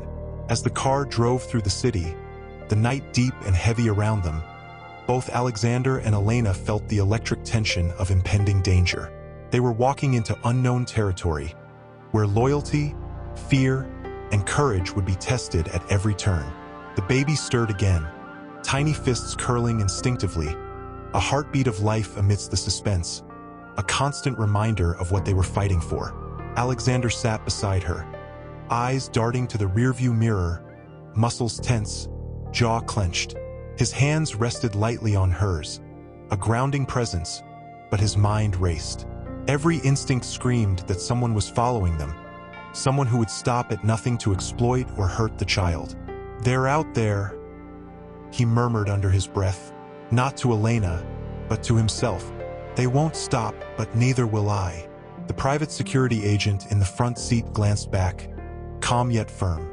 As the car drove through the city, the night deep and heavy around them, both Alexander and Elena felt the electric tension of impending danger. They were walking into unknown territory, where loyalty, fear, and courage would be tested at every turn. The baby stirred again, tiny fists curling instinctively, a heartbeat of life amidst the suspense, a constant reminder of what they were fighting for. Alexander sat beside her, eyes darting to the rearview mirror, muscles tense, jaw clenched. His hands rested lightly on hers, a grounding presence, but his mind raced. Every instinct screamed that someone was following them, someone who would stop at nothing to exploit or hurt the child. "They're out there," he murmured under his breath, not to Elena, but to himself. "They won't stop, but neither will I." The private security agent in the front seat glanced back, calm yet firm.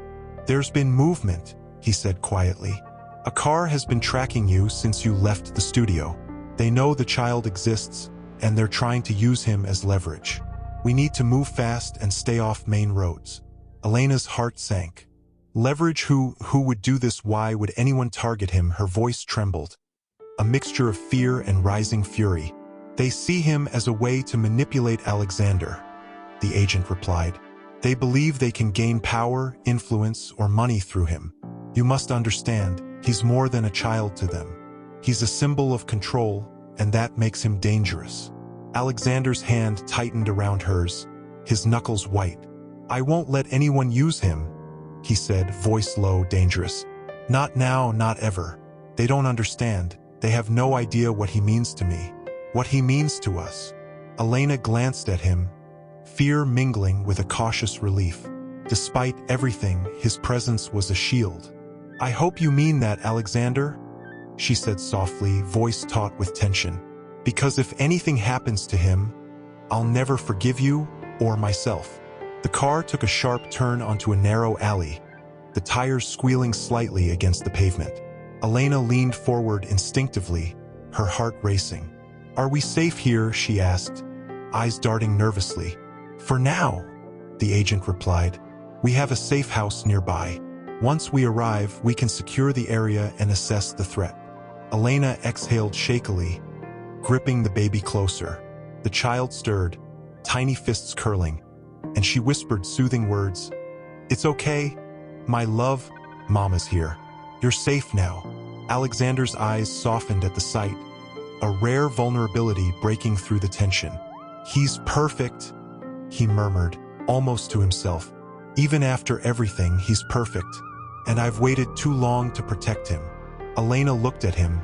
"There's been movement," he said quietly. "A car has been tracking you since you left the studio. They know the child exists, and they're trying to use him as leverage. We need to move fast and stay off main roads." Elena's heart sank. Leverage? Who would do this? Why would anyone target him? Her voice trembled, a mixture of fear and rising fury. "They see him as a way to manipulate Alexander," the agent replied. They believe they can gain power, influence, or money through him. You must understand, he's more than a child to them. He's a symbol of control, and that makes him dangerous. Alexander's hand tightened around hers, his knuckles white. I won't let anyone use him, he said, voice low, dangerous. Not now, not ever. They don't understand. They have no idea what he means to me, what he means to us. Elena glanced at him, fear mingling with a cautious relief. Despite everything, his presence was a shield. I hope you mean that, Alexander, she said softly, voice taut with tension. Because if anything happens to him, I'll never forgive you or myself. The car took a sharp turn onto a narrow alley, the tires squealing slightly against the pavement. Elena leaned forward instinctively, her heart racing. Are we safe here, she asked, eyes darting nervously. For now, the agent replied. We have a safe house nearby. Once we arrive, we can secure the area and assess the threat. Elena exhaled shakily, gripping the baby closer. The child stirred, tiny fists curling, and she whispered soothing words. It's okay, my love, Mama's here. You're safe now. Alexander's eyes softened at the sight, a rare vulnerability breaking through the tension. He's perfect, he murmured, almost to himself. Even after everything, he's perfect, and I've waited too long to protect him. Elena looked at him,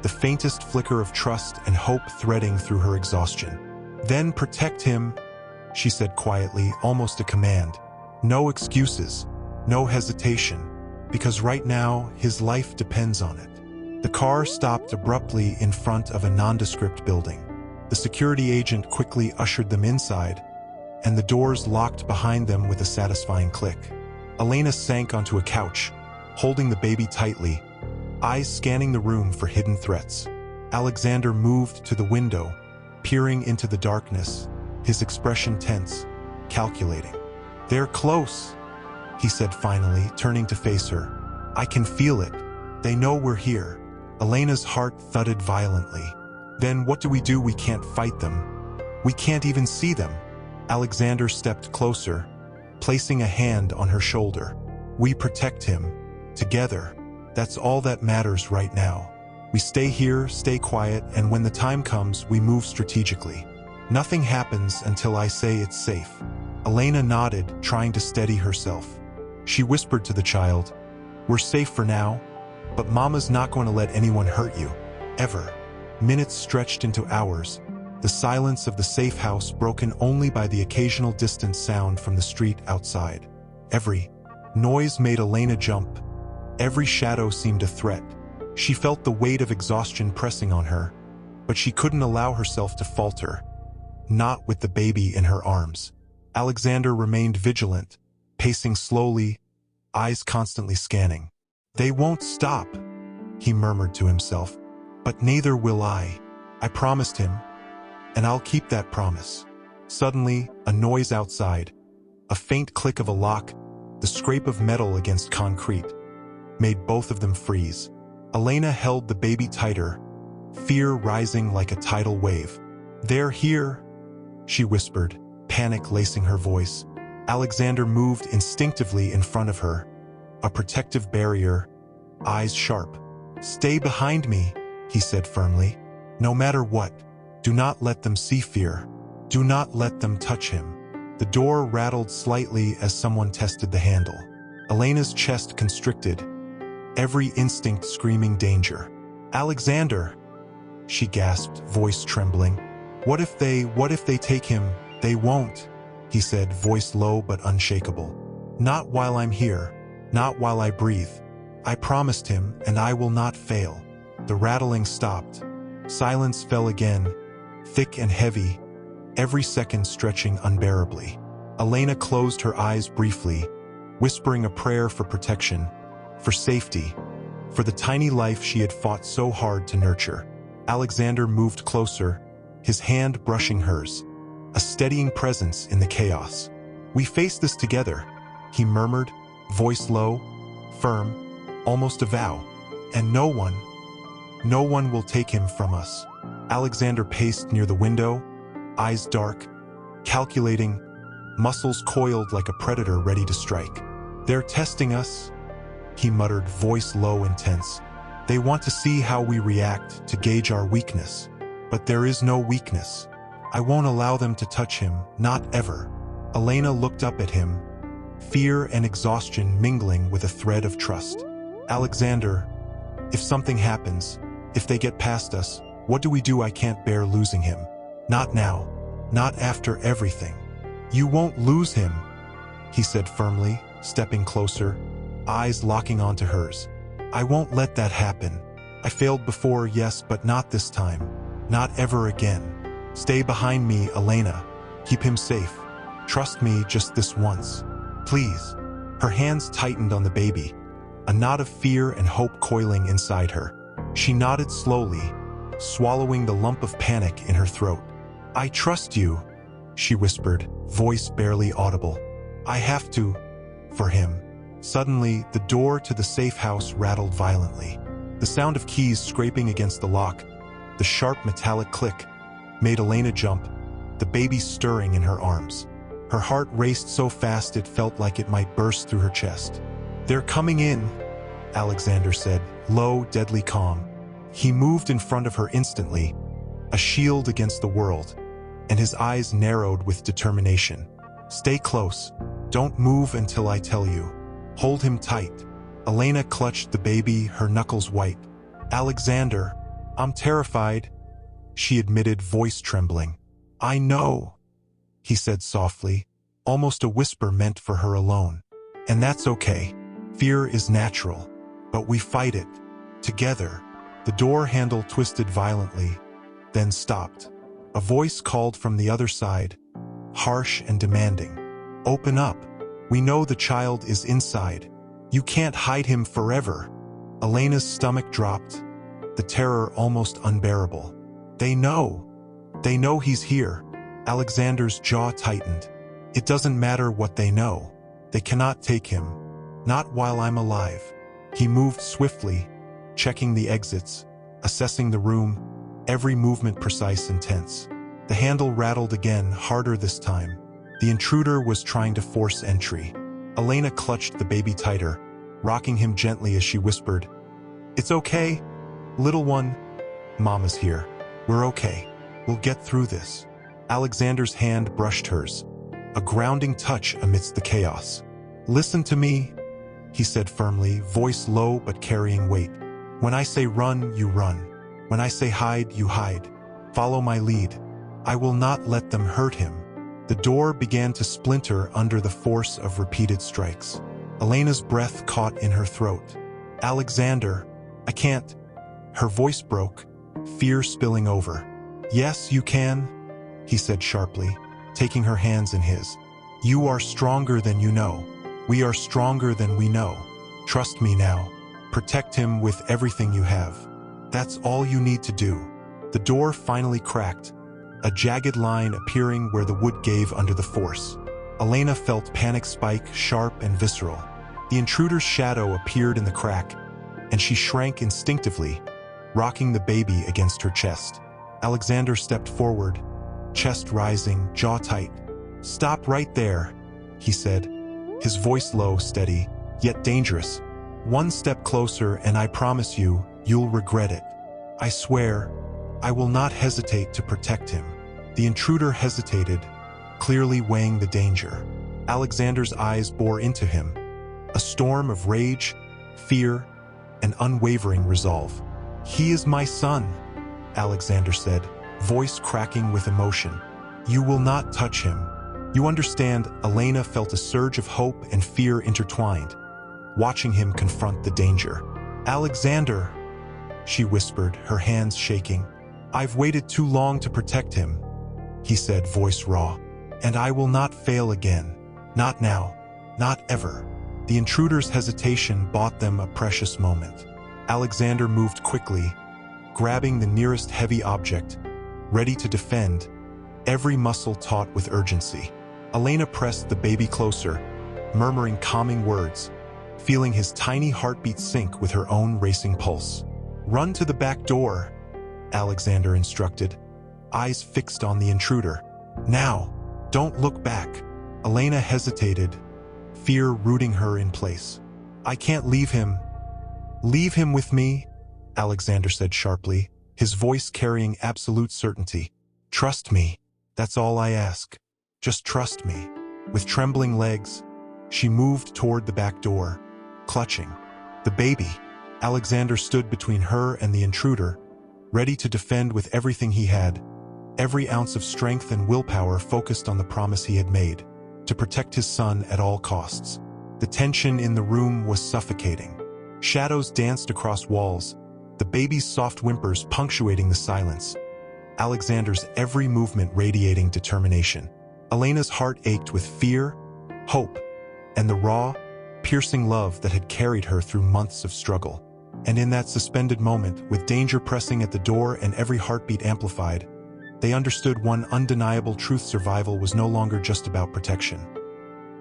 the faintest flicker of trust and hope threading through her exhaustion. Then protect him, she said quietly, almost a command. No excuses, no hesitation, because right now, his life depends on it. The car stopped abruptly in front of a nondescript building. The security agent quickly ushered them inside, and the doors locked behind them with a satisfying click. Elena sank onto a couch, holding the baby tightly, eyes scanning the room for hidden threats. Alexander moved to the window, peering into the darkness, his expression tense, calculating. They're close, he said finally, turning to face her. I can feel it. They know we're here. Elena's heart thudded violently. Then what do? We can't fight them. We can't even see them. Alexander stepped closer, placing a hand on her shoulder. We protect him. Together. That's all that matters right now. We stay here, stay quiet, and when the time comes, we move strategically. Nothing happens until I say it's safe. Elena nodded, trying to steady herself. She whispered to the child, We're safe for now, but Mama's not going to let anyone hurt you. Ever. Minutes stretched into hours, the silence of the safe house broken only by the occasional distant sound from the street outside. Every noise made Elena jump. Every shadow seemed a threat. She felt the weight of exhaustion pressing on her, but she couldn't allow herself to falter. Not with the baby in her arms. Alexander remained vigilant, pacing slowly, eyes constantly scanning. They won't stop, he murmured to himself. But neither will I. I promised him, and I'll keep that promise. Suddenly, a noise outside, a faint click of a lock, the scrape of metal against concrete, made both of them freeze. Elena held the baby tighter, fear rising like a tidal wave. They're here, she whispered, panic lacing her voice. Alexander moved instinctively in front of her, a protective barrier, eyes sharp. Stay behind me, he said firmly. No matter what, do not let them see fear. Do not let them touch him. The door rattled slightly as someone tested the handle. Elena's chest constricted, every instinct screaming danger. Alexander, she gasped, voice trembling. What if they take him? They won't, he said, voice low but unshakable. Not while I'm here, not while I breathe. I promised him, and I will not fail. The rattling stopped. Silence fell again, thick and heavy, every second stretching unbearably. Elena closed her eyes briefly, whispering a prayer for protection, for safety, for the tiny life she had fought so hard to nurture. Alexander moved closer, his hand brushing hers, a steadying presence in the chaos. We face this together, he murmured, voice low, firm, almost a vow. And no one will take him from us. Alexander paced near the window, eyes dark, calculating, muscles coiled like a predator ready to strike. "They're testing us," he muttered, voice low and tense. "They want to see how we react, to gauge our weakness. But there is no weakness. I won't allow them to touch him, not ever." Elena looked up at him, fear and exhaustion mingling with a thread of trust. "Alexander, if something happens, if they get past us, what do we do? I can't bear losing him. Not now. Not after everything." "You won't lose him," he said firmly, stepping closer, eyes locking onto hers. "I won't let that happen. I failed before, yes, but not this time. Not ever again. Stay behind me, Elena. Keep him safe. Trust me just this once. Please." Her hands tightened on the baby, a knot of fear and hope coiling inside her. She nodded slowly, swallowing the lump of panic in her throat. "I trust you," she whispered, voice barely audible. "I have to, for him." Suddenly, the door to the safe house rattled violently. The sound of keys scraping against the lock, the sharp metallic click, made Elena jump, the baby stirring in her arms. Her heart raced so fast it felt like it might burst through her chest. "They're coming in," Alexander said, low, deadly calm. He moved in front of her instantly, a shield against the world, and his eyes narrowed with determination. "Stay close. Don't move until I tell you. Hold him tight." Elena clutched the baby, her knuckles white. "Alexander, I'm terrified," she admitted, voice trembling. "I know," he said softly, almost a whisper meant for her alone. "And that's okay. Fear is natural, but we fight it together." The door handle twisted violently, then stopped. A voice called from the other side, harsh and demanding. "Open up. We know the child is inside. You can't hide him forever." Elena's stomach dropped, the terror almost unbearable. They know. They know he's here." Alexander's jaw tightened. "It doesn't matter what they know. They cannot take him. Not while I'm alive." He moved swiftly, checking the exits, assessing the room, every movement precise and tense. The handle rattled again, harder this time. The intruder was trying to force entry. Elena clutched the baby tighter, rocking him gently as she whispered, "It's okay, little one. Mama's here. We're okay. We'll get through this." Alexander's hand brushed hers, a grounding touch amidst the chaos. "Listen to me," he said firmly, voice low but carrying weight. "When I say run, you run. When I say hide, you hide. Follow my lead. I will not let them hurt him." The door began to splinter under the force of repeated strikes. Elena's breath caught in her throat. "Alexander, I can't." Her voice broke, fear spilling over. "Yes, you can," he said sharply, taking her hands in his. "You are stronger than you know. We are stronger than we know. Trust me now. Protect him with everything you have. That's all you need to do." The door finally cracked, a jagged line appearing where the wood gave under the force. Elena felt panic spike, sharp and visceral. The intruder's shadow appeared in the crack, and she shrank instinctively, rocking the baby against her chest. Alexander stepped forward, chest rising, jaw tight. "Stop right there," he said, his voice low, steady, yet dangerous. "One step closer and I promise you, you'll regret it. I swear, I will not hesitate to protect him." The intruder hesitated, clearly weighing the danger. Alexander's eyes bore into him, a storm of rage, fear, and unwavering resolve. "He is my son," Alexander said, voice cracking with emotion. "You will not touch him. You understand?" Elena felt a surge of hope and fear intertwined, watching him confront the danger. "Alexander," she whispered, her hands shaking. "I've waited too long to protect him," he said, voice raw. "And I will not fail again. Not now. Not ever." The intruder's hesitation bought them a precious moment. Alexander moved quickly, grabbing the nearest heavy object, ready to defend, every muscle taut with urgency. Elena pressed the baby closer, murmuring calming words, feeling his tiny heartbeat sync with her own racing pulse. "Run to the back door," Alexander instructed, eyes fixed on the intruder. "Now, don't look back." Elena hesitated, fear rooting her in place. I can't leave him. Leave him with me, Alexander said sharply, his voice carrying absolute certainty. Trust me, that's all I ask. Just trust me. With trembling legs, she moved toward the back door, clutching the baby. Alexander stood between her and the intruder, ready to defend with everything he had. Every ounce of strength and willpower focused on the promise he had made, to protect his son at all costs. The tension in the room was suffocating. Shadows danced across walls, the baby's soft whimpers punctuating the silence. Alexander's every movement radiating determination. Elena's heart ached with fear, hope, and the raw, piercing love that had carried her through months of struggle. And in that suspended moment, with danger pressing at the door and every heartbeat amplified, they understood one undeniable truth: survival was no longer just about protection.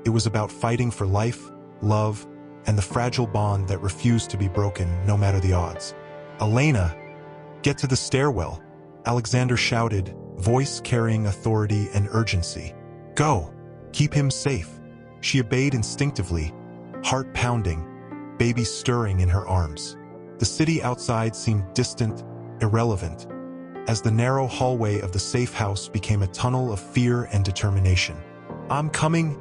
It was about fighting for life, love, and the fragile bond that refused to be broken no matter the odds. Elena, get to the stairwell, Alexander shouted, voice carrying authority and urgency. Go, keep him safe. She obeyed instinctively, heart pounding, baby stirring in her arms. The city outside seemed distant, irrelevant, as the narrow hallway of the safe house became a tunnel of fear and determination. I'm coming,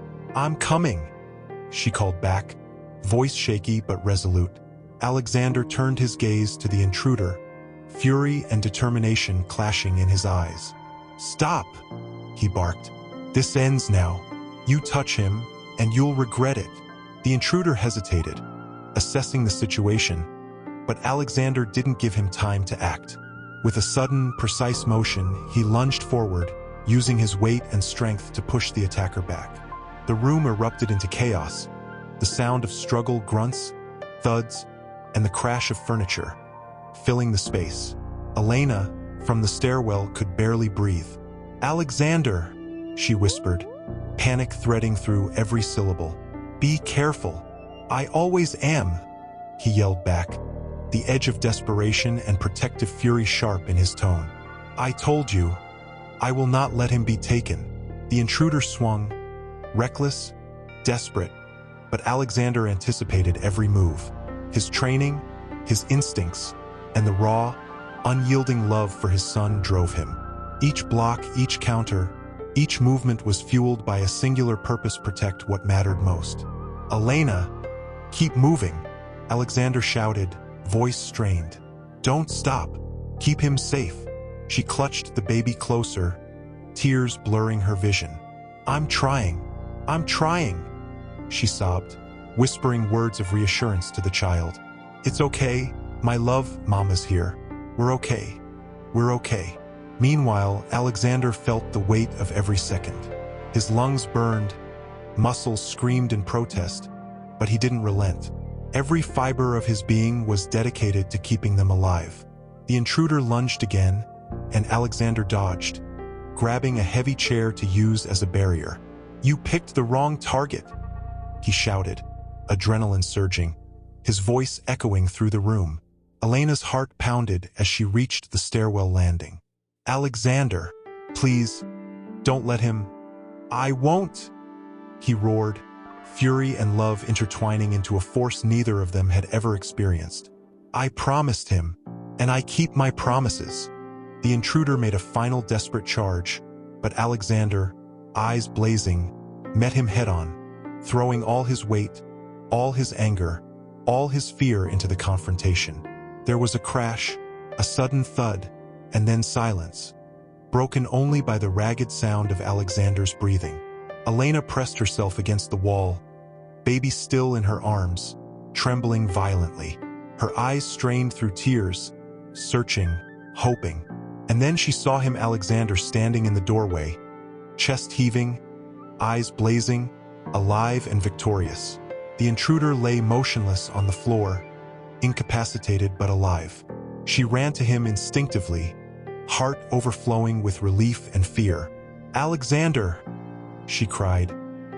she called back, voice shaky but resolute. Alexander turned his gaze to the intruder, fury and determination clashing in his eyes. Stop, he barked. This ends now. You touch him, and you'll regret it. The intruder hesitated, assessing the situation, but Alexander didn't give him time to act. With a sudden, precise motion, he lunged forward, using his weight and strength to push the attacker back. The room erupted into chaos, the sound of struggle, grunts, thuds, and the crash of furniture, filling the space. Elena, from the stairwell, could barely breathe. Alexander, she whispered, panic threading through every syllable. Be careful. I always am, he yelled back, the edge of desperation and protective fury sharp in his tone. I told you, I will not let him be taken. The intruder swung, reckless, desperate, but Alexander anticipated every move. His training, his instincts, and the raw, unyielding love for his son drove him. Each block, each counter, each movement was fueled by a singular purpose: protect what mattered most. Elena, keep moving, Alexander shouted, voice strained. Don't stop. Keep him safe. She clutched the baby closer, tears blurring her vision. I'm trying, she sobbed, whispering words of reassurance to the child. It's okay, my love, Mama's here. We're okay. Meanwhile, Alexander felt the weight of every second. His lungs burned, muscles screamed in protest, but he didn't relent. Every fiber of his being was dedicated to keeping them alive. The intruder lunged again, and Alexander dodged, grabbing a heavy chair to use as a barrier. You picked the wrong target, he shouted, adrenaline surging, his voice echoing through the room. Elena's heart pounded as she reached the stairwell landing. Alexander, please, don't let him. I won't, he roared, fury and love intertwining into a force neither of them had ever experienced. I promised him, and I keep my promises. The intruder made a final desperate charge, but Alexander, eyes blazing, met him head-on, throwing all his weight, all his anger, all his fear into the confrontation. There was a crash, a sudden thud, and then silence, broken only by the ragged sound of Alexander's breathing. Elena pressed herself against the wall, baby still in her arms, trembling violently. Her eyes strained through tears, searching, hoping. And then she saw him, Alexander, standing in the doorway, chest heaving, eyes blazing, alive and victorious. The intruder lay motionless on the floor, incapacitated but alive. She ran to him instinctively, heart overflowing with relief and fear. Alexander, she cried,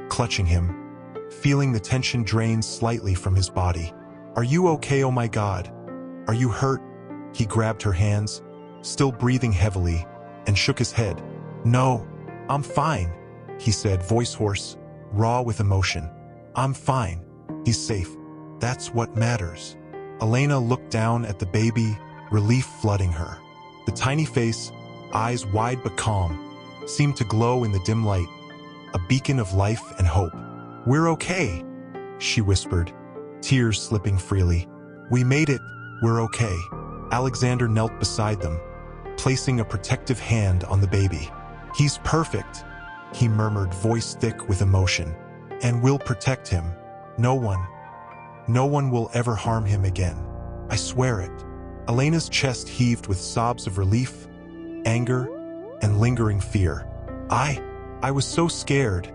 clutching him, feeling the tension drain slightly from his body. Are you okay, oh my God? Are you hurt? He grabbed her hands, still breathing heavily, and shook his head. No, I'm fine, he said, voice hoarse, raw with emotion. "I'm fine. He's safe. That's what matters." Elena looked down at the baby, relief flooding her. The tiny face, eyes wide but calm, seemed to glow in the dim light, a beacon of life and hope. "We're okay," she whispered, tears slipping freely. "We made it. We're okay." Alexander knelt beside them, placing a protective hand on the baby. "He's perfect," he murmured, voice thick with emotion. "And we'll protect him. No one will ever harm him again. I swear it." Elena's chest heaved with sobs of relief, anger, and lingering fear. I was so scared,"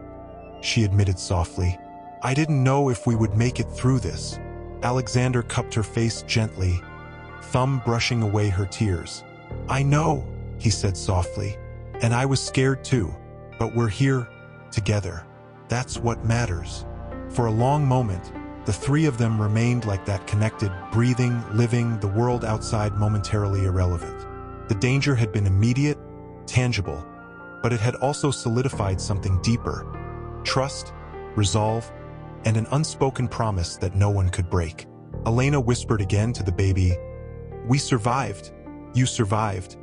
she admitted softly. "I didn't know if we would make it through this." Alexander cupped her face gently, thumb brushing away her tears. "I know," he said softly, "and I was scared too, but we're here, together. That's what matters." For a long moment, the three of them remained like that, connected, breathing, living, the world outside momentarily irrelevant. The danger had been immediate, tangible, but it had also solidified something deeper: trust, resolve, and an unspoken promise that no one could break. Elena whispered again to the baby, "We survived, you survived,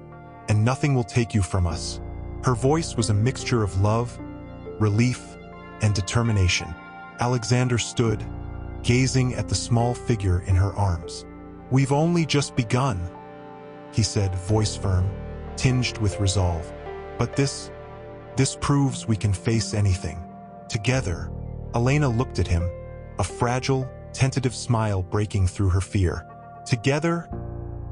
and nothing will take you from us." Her voice was a mixture of love, relief, and determination. Alexander stood, gazing at the small figure in her arms. "We've only just begun," he said, voice firm, tinged with resolve. "But this proves we can face anything. Together." Elena looked at him, a fragile, tentative smile breaking through her fear. "Together?"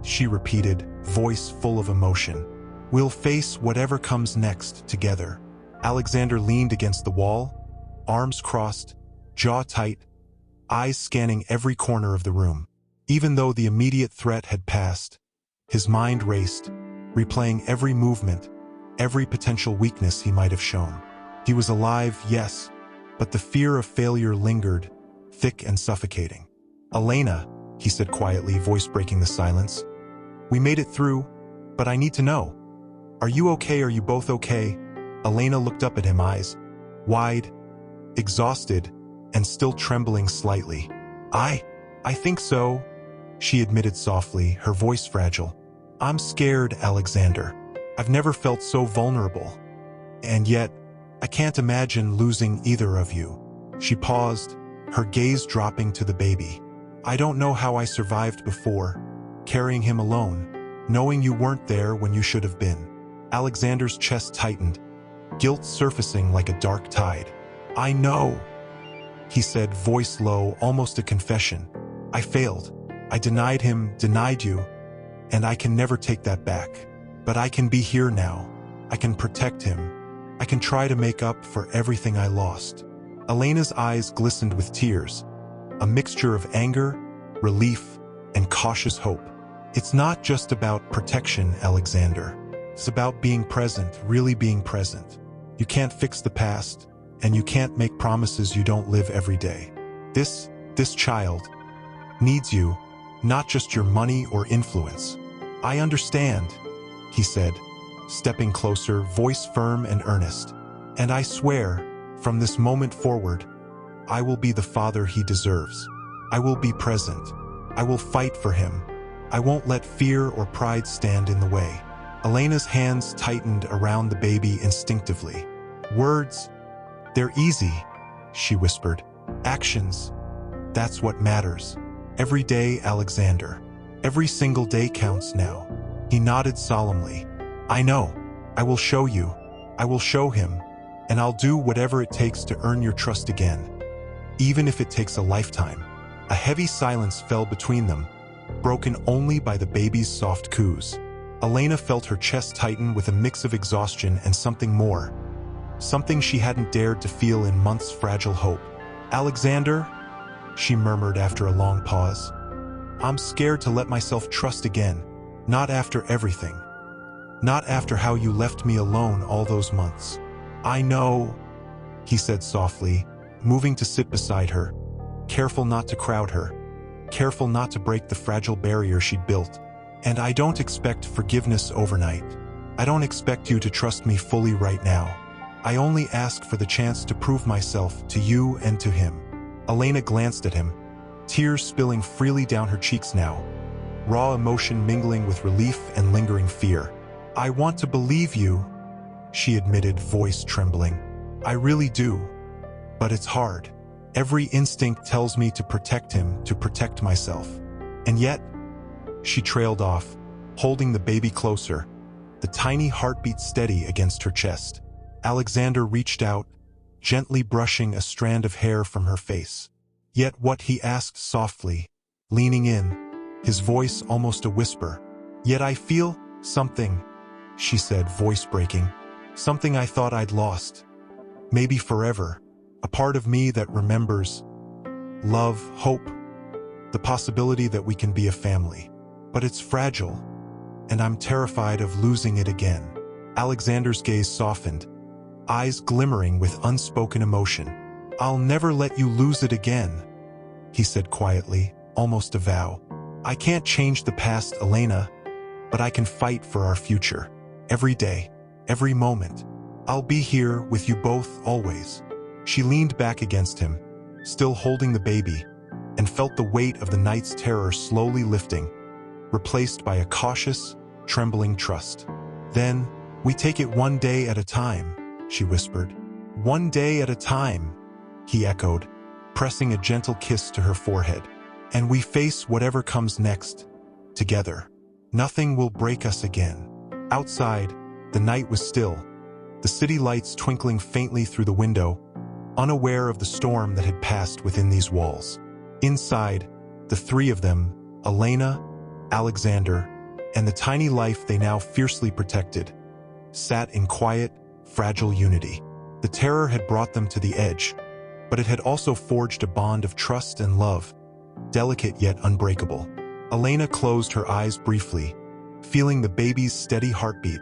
she repeated, voice full of emotion. "We'll face whatever comes next together." Alexander leaned against the wall, arms crossed, jaw tight, eyes scanning every corner of the room. Even though the immediate threat had passed, his mind raced, replaying every movement, every potential weakness he might have shown. He was alive, yes, but the fear of failure lingered, thick and suffocating. "Elena," he said quietly, voice breaking the silence, "we made it through, but I need to know. Are you okay? Are you both okay?" Elena looked up at him, eyes wide, exhausted, and still trembling slightly. I think so," she admitted softly, her voice fragile. "I'm scared, Alexander. I've never felt so vulnerable. And yet, I can't imagine losing either of you." She paused, her gaze dropping to the baby. "I don't know how I survived before, carrying him alone, knowing you weren't there when you should have been." Alexander's chest tightened, guilt surfacing like a dark tide. "I know," he said, voice low, almost a confession. "I failed. I denied him, denied you, and I can never take that back. But I can be here now. I can protect him. I can try to make up for everything I lost." Elena's eyes glistened with tears, a mixture of anger, relief, and cautious hope. "It's not just about protection, Alexander. It's about being present, really being present. You can't fix the past, and you can't make promises you don't live every day. This child needs you, not just your money or influence." "I understand," he said, stepping closer, voice firm and earnest. "And I swear, from this moment forward, I will be the father he deserves. I will be present. I will fight for him. I won't let fear or pride stand in the way." Elena's hands tightened around the baby instinctively. "Words, they're easy," she whispered. "Actions, that's what matters. Every day, Alexander. Every single day counts now." He nodded solemnly. "I know. I will show you. I will show him. And I'll do whatever it takes to earn your trust again. Even if it takes a lifetime." A heavy silence fell between them, broken only by the baby's soft coos. Elena felt her chest tighten with a mix of exhaustion and something more. Something she hadn't dared to feel in months, fragile hope. "Alexander," she murmured after a long pause, "I'm scared to let myself trust again. Not after everything. Not after how you left me alone all those months." "I know," he said softly, moving to sit beside her, careful not to crowd her, careful not to break the fragile barrier she'd built. "And I don't expect forgiveness overnight. I don't expect you to trust me fully right now. I only ask for the chance to prove myself to you and to him." Elena glanced at him, tears spilling freely down her cheeks now, raw emotion mingling with relief and lingering fear. "I want to believe you," she admitted, voice trembling. "I really do. But it's hard. Every instinct tells me to protect him, to protect myself. And yet," she trailed off, holding the baby closer, the tiny heartbeat steady against her chest. Alexander reached out, gently brushing a strand of hair from her face. "Yet what?" he asked softly, leaning in, his voice almost a whisper. "Yet I feel something," she said, voice breaking. "Something I thought I'd lost. Maybe forever. A part of me that remembers love, hope, the possibility that we can be a family. But it's fragile, and I'm terrified of losing it again." Alexander's gaze softened, eyes glimmering with unspoken emotion. "I'll never let you lose it again," he said quietly, almost a vow. "I can't change the past, Elena, but I can fight for our future. Every day, every moment. I'll be here with you both always." She leaned back against him, still holding the baby, and felt the weight of the night's terror slowly lifting, replaced by a cautious, trembling trust. "Then, we take it one day at a time," she whispered. "One day at a time," he echoed, pressing a gentle kiss to her forehead. "And we face whatever comes next, together. Nothing will break us again." Outside, the night was still, the city lights twinkling faintly through the window, unaware of the storm that had passed within these walls. Inside, the three of them, Elena, Alexander, and the tiny life they now fiercely protected, sat in quiet, fragile unity. The terror had brought them to the edge, but it had also forged a bond of trust and love, delicate yet unbreakable. Elena closed her eyes briefly, feeling the baby's steady heartbeat,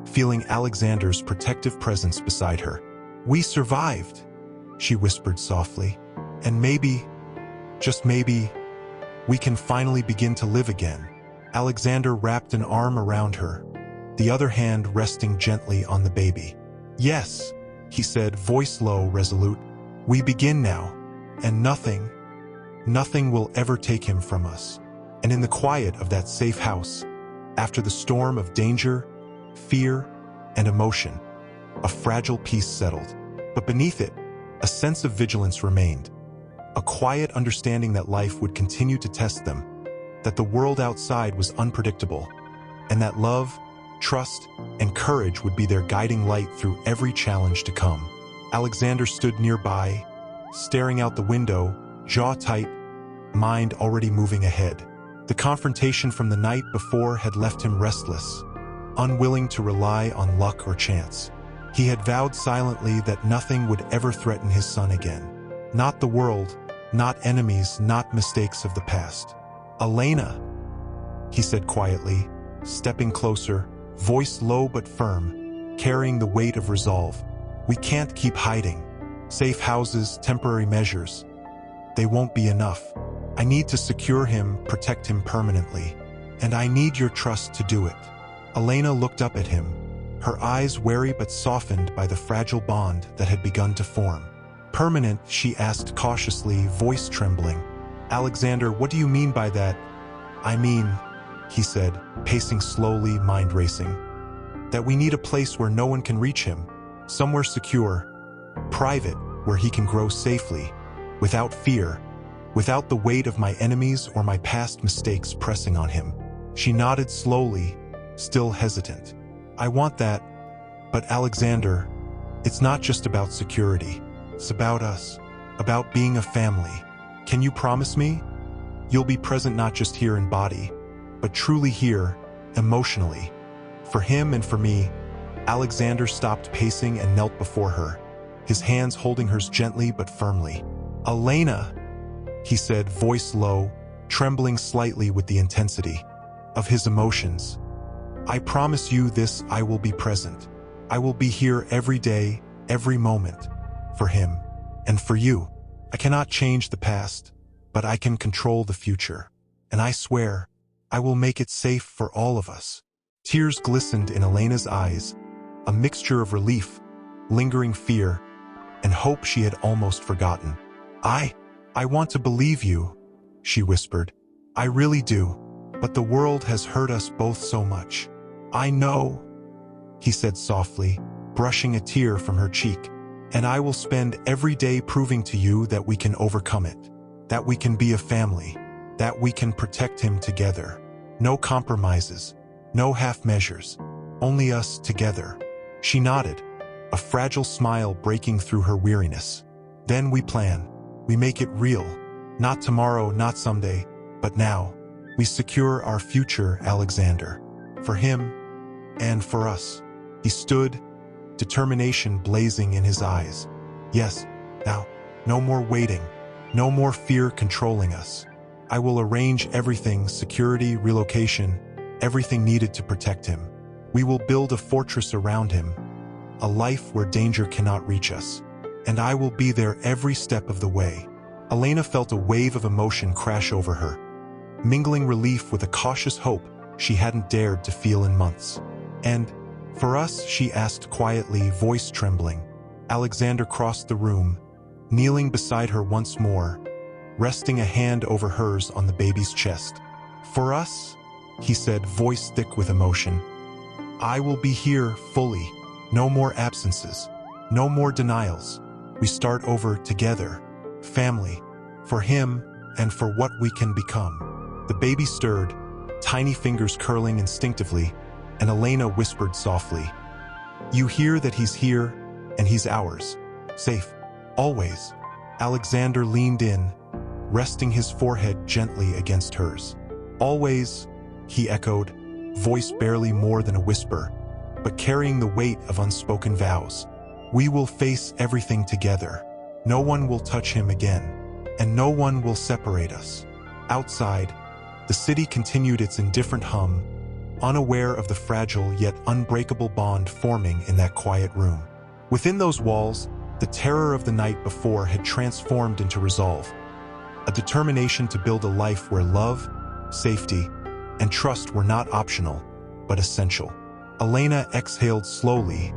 feeling Alexander's protective presence beside her. "We survived," she whispered softly. "And maybe, just maybe, we can finally begin to live again." Alexander wrapped an arm around her, the other hand resting gently on the baby. "Yes," he said, voice low, resolute. "We begin now, and nothing will ever take him from us." And in the quiet of that safe house, after the storm of danger, fear, and emotion, a fragile peace settled. But beneath it, a sense of vigilance remained, a quiet understanding that life would continue to test them, that the world outside was unpredictable, and that love, trust, and courage would be their guiding light through every challenge to come. Alexander stood nearby, staring out the window, jaw tight, mind already moving ahead. The confrontation from the night before had left him restless, unwilling to rely on luck or chance. He had vowed silently that nothing would ever threaten his son again. Not the world, not enemies, not mistakes of the past. "Elena," he said quietly, stepping closer, voice low but firm, carrying the weight of resolve. "We can't keep hiding. Safe houses, temporary measures. They won't be enough. I need to secure him, protect him permanently. And I need your trust to do it." Elena looked up at him, her eyes wary but softened by the fragile bond that had begun to form. "Permanent?" she asked cautiously, voice trembling. "Alexander, what do you mean by that?" "I mean," he said, pacing slowly, mind racing, "that we need a place where no one can reach him, somewhere secure, private, where he can grow safely, without fear, without the weight of my enemies or my past mistakes pressing on him." She nodded slowly, still hesitant. "I want that, but Alexander, it's not just about security. It's about us, about being a family. Can you promise me? You'll be present not just here in body, but truly here, emotionally. For him and for me." Alexander stopped pacing and knelt before her, his hands holding hers gently but firmly. "Elena," he said, voice low, trembling slightly with the intensity of his emotions. "I promise you this, I will be present. I will be here every day, every moment, for him, and for you. I cannot change the past, but I can control the future. And I swear, I will make it safe for all of us." Tears glistened in Elena's eyes, a mixture of relief, lingering fear, and hope she had almost forgotten. I want to believe you," she whispered. "I really do, but the world has hurt us both so much." "I know," he said softly, brushing a tear from her cheek. "And I will spend every day proving to you that we can overcome it, that we can be a family, that we can protect him together. No compromises, no half measures, only us together." She nodded, a fragile smile breaking through her weariness. "Then we plan. We make it real. Not tomorrow, not someday, but now. We secure our future, Alexander. For him and for us." He stood, determination blazing in his eyes. "Yes, now, no more waiting, no more fear controlling us. I will arrange everything, security, relocation, everything needed to protect him. We will build a fortress around him, a life where danger cannot reach us. And I will be there every step of the way." Elena felt a wave of emotion crash over her, mingling relief with a cautious hope she hadn't dared to feel in months. "And for us?" she asked quietly, voice trembling. Alexander crossed the room, kneeling beside her once more, resting a hand over hers on the baby's chest. "For us?" he said, voice thick with emotion. "I will be here fully. No more absences, no more denials. We start over together. Family. For him and for what we can become." The baby stirred, tiny fingers curling instinctively, and Elena whispered softly, "You hear that he's here, and he's ours. Safe. Always." Alexander leaned in, resting his forehead gently against hers. "Always," he echoed, voice barely more than a whisper, but carrying the weight of unspoken vows. "We will face everything together. No one will touch him again, and no one will separate us." Outside, the city continued its indifferent hum, unaware of the fragile yet unbreakable bond forming in that quiet room. Within those walls, the terror of the night before had transformed into resolve, a determination to build a life where love, safety, and trust were not optional, but essential. Elena exhaled slowly,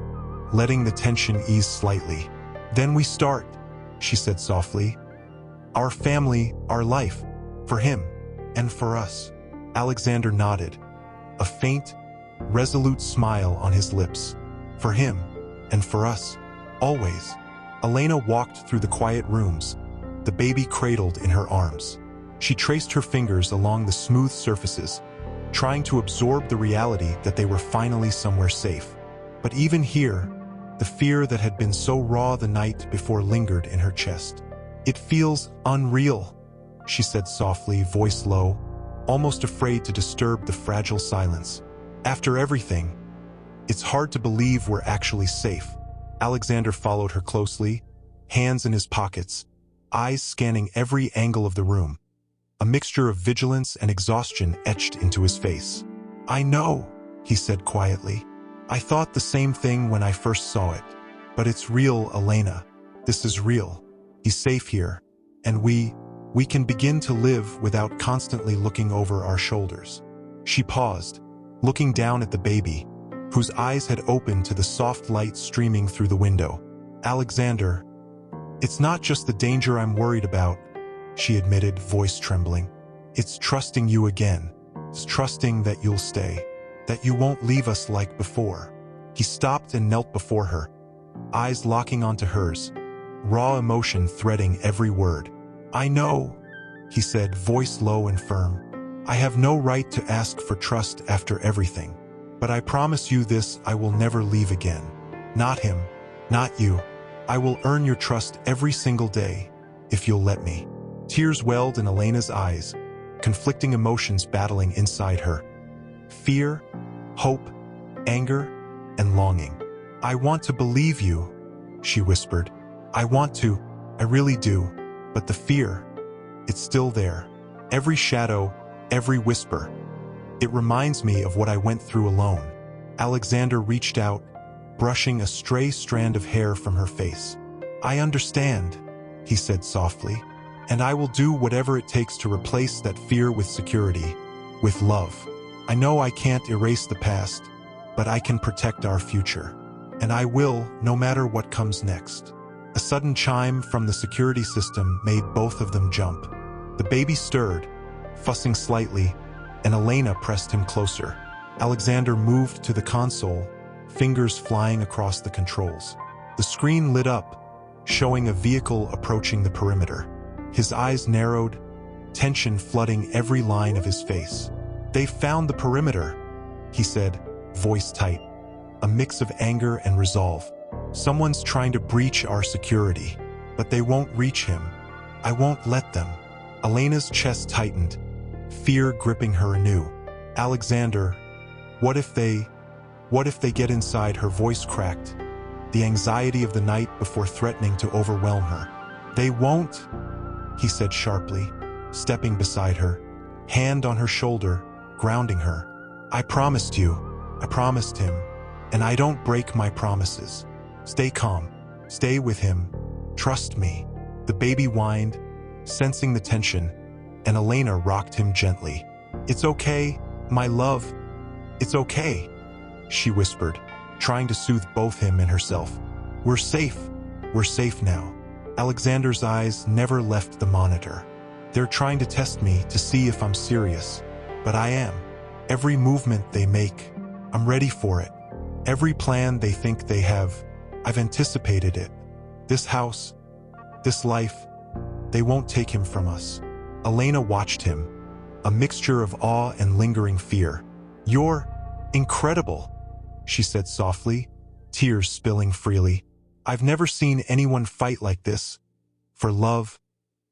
letting the tension ease slightly. "Then we start," she said softly. "Our family, our life, for him, and for us." Alexander nodded, a faint, resolute smile on his lips. "For him, and for us, always." Elena walked through the quiet rooms, the baby cradled in her arms. She traced her fingers along the smooth surfaces, trying to absorb the reality that they were finally somewhere safe. But even here, the fear that had been so raw the night before lingered in her chest. "It feels unreal," she said softly, voice low, almost afraid to disturb the fragile silence. "After everything, it's hard to believe we're actually safe." Alexander followed her closely, hands in his pockets, eyes scanning every angle of the room. A mixture of vigilance and exhaustion etched into his face. "I know," he said quietly. "I thought the same thing when I first saw it. But it's real, Elena. This is real. He's safe here, and we can begin to live without constantly looking over our shoulders." She paused, looking down at the baby, whose eyes had opened to the soft light streaming through the window. "Alexander, it's not just the danger I'm worried about," she admitted, voice trembling. "It's trusting you again. It's trusting that you'll stay, that you won't leave us like before." He stopped and knelt before her, eyes locking onto hers, raw emotion threading every word. "I know," he said, voice low and firm. "I have no right to ask for trust after everything. But I promise you this, I will never leave again. Not him, not you. I will earn your trust every single day, if you'll let me." Tears welled in Elena's eyes, conflicting emotions battling inside her. Fear, hope, anger, and longing. "I want to believe you," she whispered. "I want to, I really do. But the fear, it's still there. Every shadow, every whisper. It reminds me of what I went through alone." Alexander reached out, brushing a stray strand of hair from her face. "I understand," he said softly. "And I will do whatever it takes to replace that fear with security, with love. I know I can't erase the past, but I can protect our future." and I will, no matter what comes next. A sudden chime from the security system made both of them jump. The baby stirred, fussing slightly, and Elena pressed him closer. Alexander moved to the console, fingers flying across the controls. The screen lit up, showing a vehicle approaching the perimeter. His eyes narrowed, tension flooding every line of his face. "They've found the perimeter," he said, voice tight, a mix of anger and resolve. "Someone's trying to breach our security, but they won't reach him. I won't let them." Elena's chest tightened, fear gripping her anew. "Alexander, what if they get inside?" Her voice cracked, the anxiety of the night before threatening to overwhelm her. "They won't," he said sharply, stepping beside her, hand on her shoulder, grounding her. "I promised you. I promised him, and I don't break my promises. Stay calm. Stay with him. Trust me." The baby whined, sensing the tension, and Elena rocked him gently. "It's okay, my love. It's okay," she whispered, trying to soothe both him and herself. We're safe. We're safe now." Alexander's eyes never left the monitor. "They're trying to test me to see if I'm serious, but I am. Every movement they make, I'm ready for it. Every plan they think they have, I've anticipated it. This house, this life, they won't take him from us." Elena watched him, a mixture of awe and lingering fear. "You're incredible," she said softly, tears spilling freely. "I've never seen anyone fight like this. For love,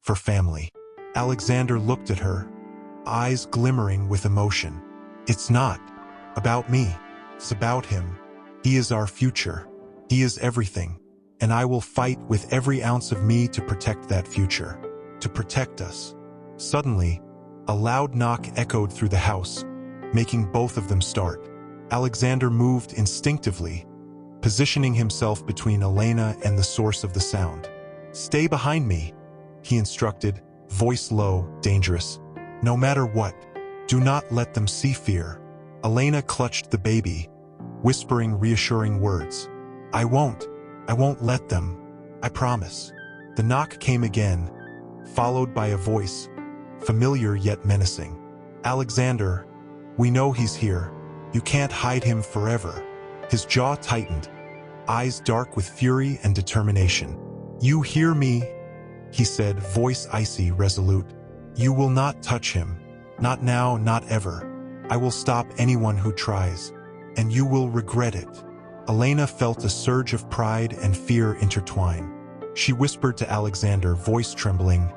for family." Alexander looked at her, eyes glimmering with emotion. "It's not about me. It's about him. He is our future. He is everything. And I will fight with every ounce of me to protect that future. To protect us." Suddenly, a loud knock echoed through the house, making both of them start. Alexander moved instinctively, positioning himself between Elena and the source of the sound. "Stay behind me," he instructed, voice low, dangerous. "No matter what, do not let them see fear." Elena clutched the baby, whispering reassuring words. I won't let them. I promise." The knock came again, followed by a voice, familiar yet menacing. "Alexander, we know he's here. You can't hide him forever." His jaw tightened, eyes dark with fury and determination. "You hear me?" he said, voice icy, resolute. "You will not touch him. Not now, not ever. I will stop anyone who tries, and you will regret it." Elena felt a surge of pride and fear intertwine. She whispered to Alexander, voice trembling,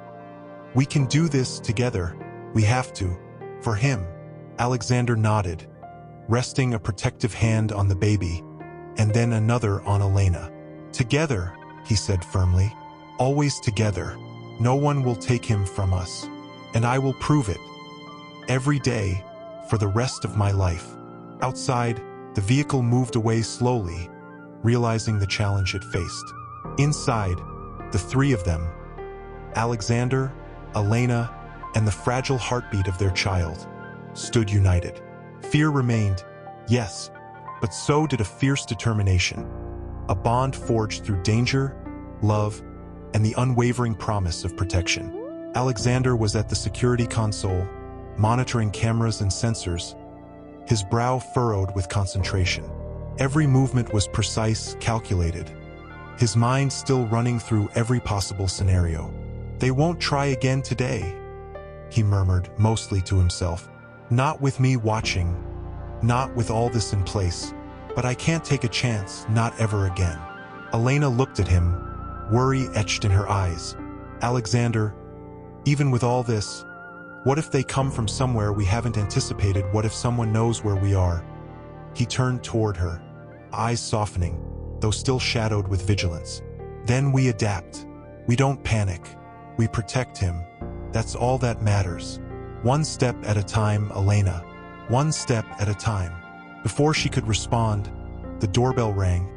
"We can do this together. We have to. For him." Alexander nodded, resting a protective hand on the baby, and then another on Elena. "Together," he said firmly. "Always together. No one will take him from us. And I will prove it. Every day, for the rest of my life." Outside, the vehicle moved away slowly, realizing the challenge it faced. Inside, the three of them, Alexander, Elena, and the fragile heartbeat of their child, stood united. Fear remained, yes, but so did a fierce determination, a bond forged through danger, love, and the unwavering promise of protection. Alexander was at the security console, monitoring cameras and sensors, his brow furrowed with concentration. Every movement was precise, calculated, his mind still running through every possible scenario. "They won't try again today," he murmured, mostly to himself. "Not with me watching, not with all this in place. But I can't take a chance, not ever again." Elena looked at him, worry etched in her eyes. "Alexander, even with all this, what if they come from somewhere we haven't anticipated? What if someone knows where we are?" He turned toward her, eyes softening, though still shadowed with vigilance. "Then we adapt. We don't panic. We protect him. That's all that matters. One step at a time, Elena. One step at a time." Before she could respond, the doorbell rang,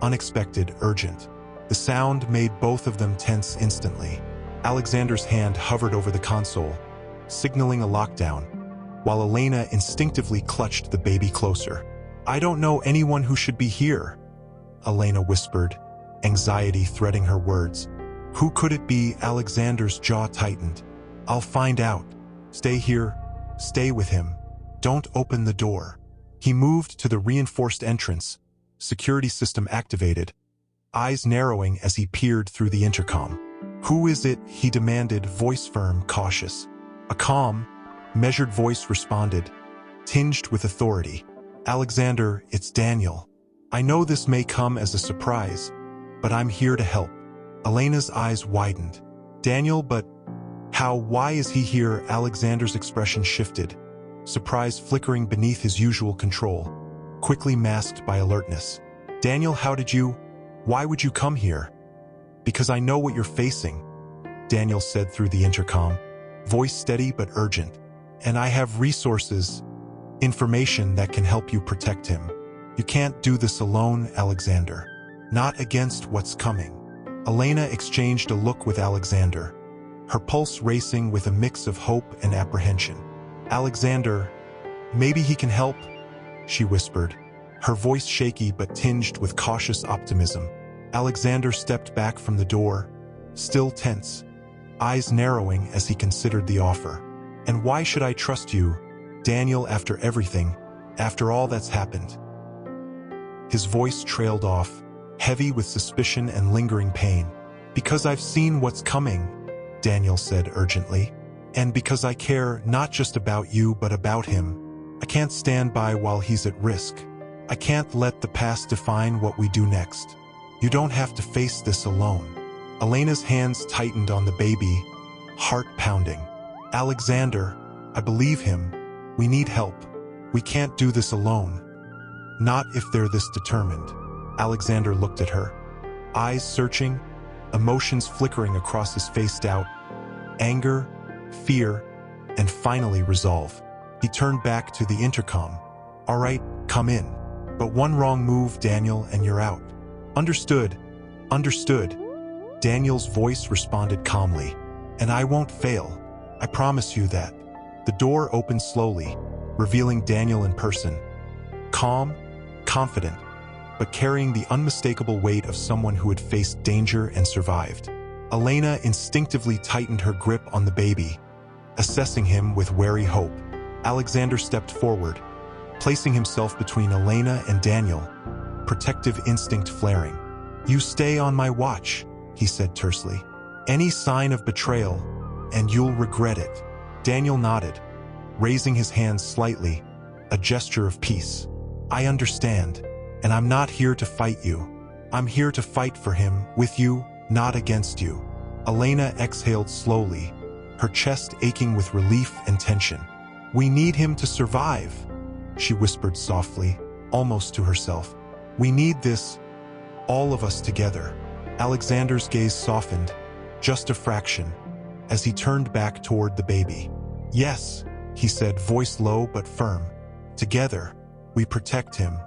unexpected, urgent. The sound made both of them tense instantly. Alexander's hand hovered over the console, signaling a lockdown, while Elena instinctively clutched the baby closer. "I don't know anyone who should be here," Elena whispered, anxiety threading her words. Who could it be? Alexander's jaw tightened. I'll find out. Stay here. Stay with him. Don't open the door. He moved to the reinforced entrance, security system activated, eyes narrowing as he peered through the intercom. Who is it? He demanded, voice firm, cautious. A calm, measured voice responded, tinged with authority. Alexander, it's Daniel. I know this may come as a surprise, but I'm here to help. Elena's eyes widened. Daniel, but how? Why is he here? Alexander's expression shifted, surprise flickering beneath his usual control, quickly masked by alertness. Daniel, why would you come here? Because I know what you're facing, Daniel said through the intercom, voice steady but urgent. And I have resources, information that can help you protect him. You can't do this alone, Alexander. Not against what's coming. Elena exchanged a look with Alexander, her pulse racing with a mix of hope and apprehension. Alexander, maybe he can help, she whispered, her voice shaky but tinged with cautious optimism. Alexander stepped back from the door, still tense, eyes narrowing as he considered the offer. And why should I trust you, Daniel, after everything, after all that's happened? His voice trailed off, heavy with suspicion and lingering pain. Because I've seen what's coming, Daniel said urgently. And because I care not just about you but about him. I can't stand by while he's at risk. I can't let the past define what we do next. You don't have to face this alone. Elena's hands tightened on the baby, heart pounding. Alexander, I believe him. We need help. We can't do this alone. Not if they're this determined. Alexander looked at her, eyes searching, emotions flickering across his face: doubt, anger, fear, and finally resolve. He turned back to the intercom. All right, come in. But one wrong move, Daniel, and you're out. Understood. Understood. Daniel's voice responded calmly. And I won't fail. I promise you that. The door opened slowly, revealing Daniel in person. Calm, confident, but carrying the unmistakable weight of someone who had faced danger and survived. Elena instinctively tightened her grip on the baby, assessing him with wary hope. Alexander stepped forward, placing himself between Elena and Daniel, protective instinct flaring. You stay on my watch, he said tersely. Any sign of betrayal, and you'll regret it. Daniel nodded, raising his hands slightly, a gesture of peace. I understand, and I'm not here to fight you. I'm here to fight for him, with you, not against you. Elena exhaled slowly, her chest aching with relief and tension. We need him to survive, she whispered softly, almost to herself. We need this, all of us together. Alexander's gaze softened, just a fraction, as he turned back toward the baby. Yes, he said, voice low but firm. Together, we protect him.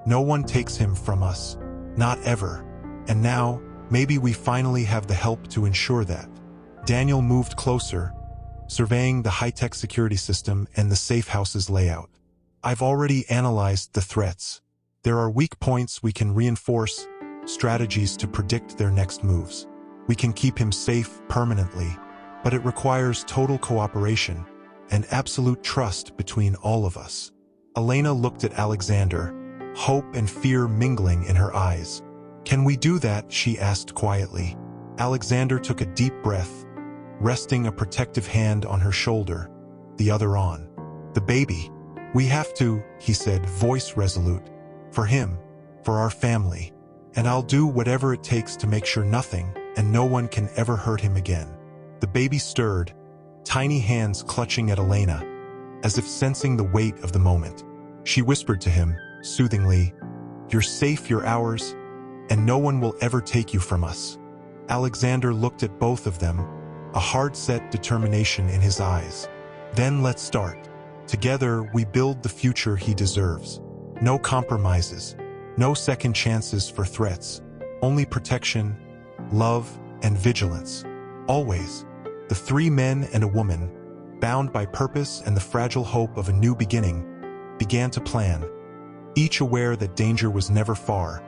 No one takes him from us. Not ever. And now, maybe we finally have the help to ensure that. Daniel moved closer, surveying the high-tech security system and the safe house's layout. I've already analyzed the threats. There are weak points we can reinforce, strategies to predict their next moves. We can keep him safe permanently, but it requires total cooperation and absolute trust between all of us. Elena looked at Alexander, hope and fear mingling in her eyes. Can we do that? She asked quietly. Alexander took a deep breath, resting a protective hand on her shoulder, the other on the baby. We have to, he said, voice resolute. For him, for our family. And I'll do whatever it takes to make sure nothing and no one can ever hurt him again. The baby stirred, tiny hands clutching at Elena, as if sensing the weight of the moment. She whispered to him, soothingly, You're safe, you're ours, and no one will ever take you from us. Alexander looked at both of them, a hard-set determination in his eyes. Then let's start. Together, we build the future he deserves. No compromises, no second chances for threats, only protection, love, and vigilance. Always, the three men and a woman, bound by purpose and the fragile hope of a new beginning, began to plan, each aware that danger was never far,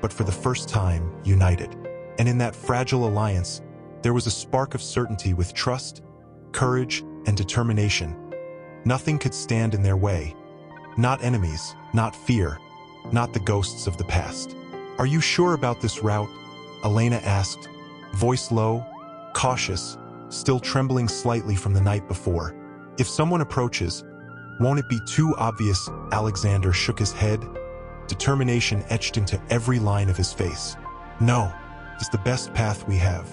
but for the first time, united. And in that fragile alliance, there was a spark of certainty with trust, courage, and determination. Nothing could stand in their way. Not enemies, not fear, not the ghosts of the past. "Are you sure about this route?" Elena asked, voice low, cautious, still trembling slightly from the night before. "If someone approaches, won't it be too obvious?" Alexander shook his head, determination etched into every line of his face. "No, it's the best path we have.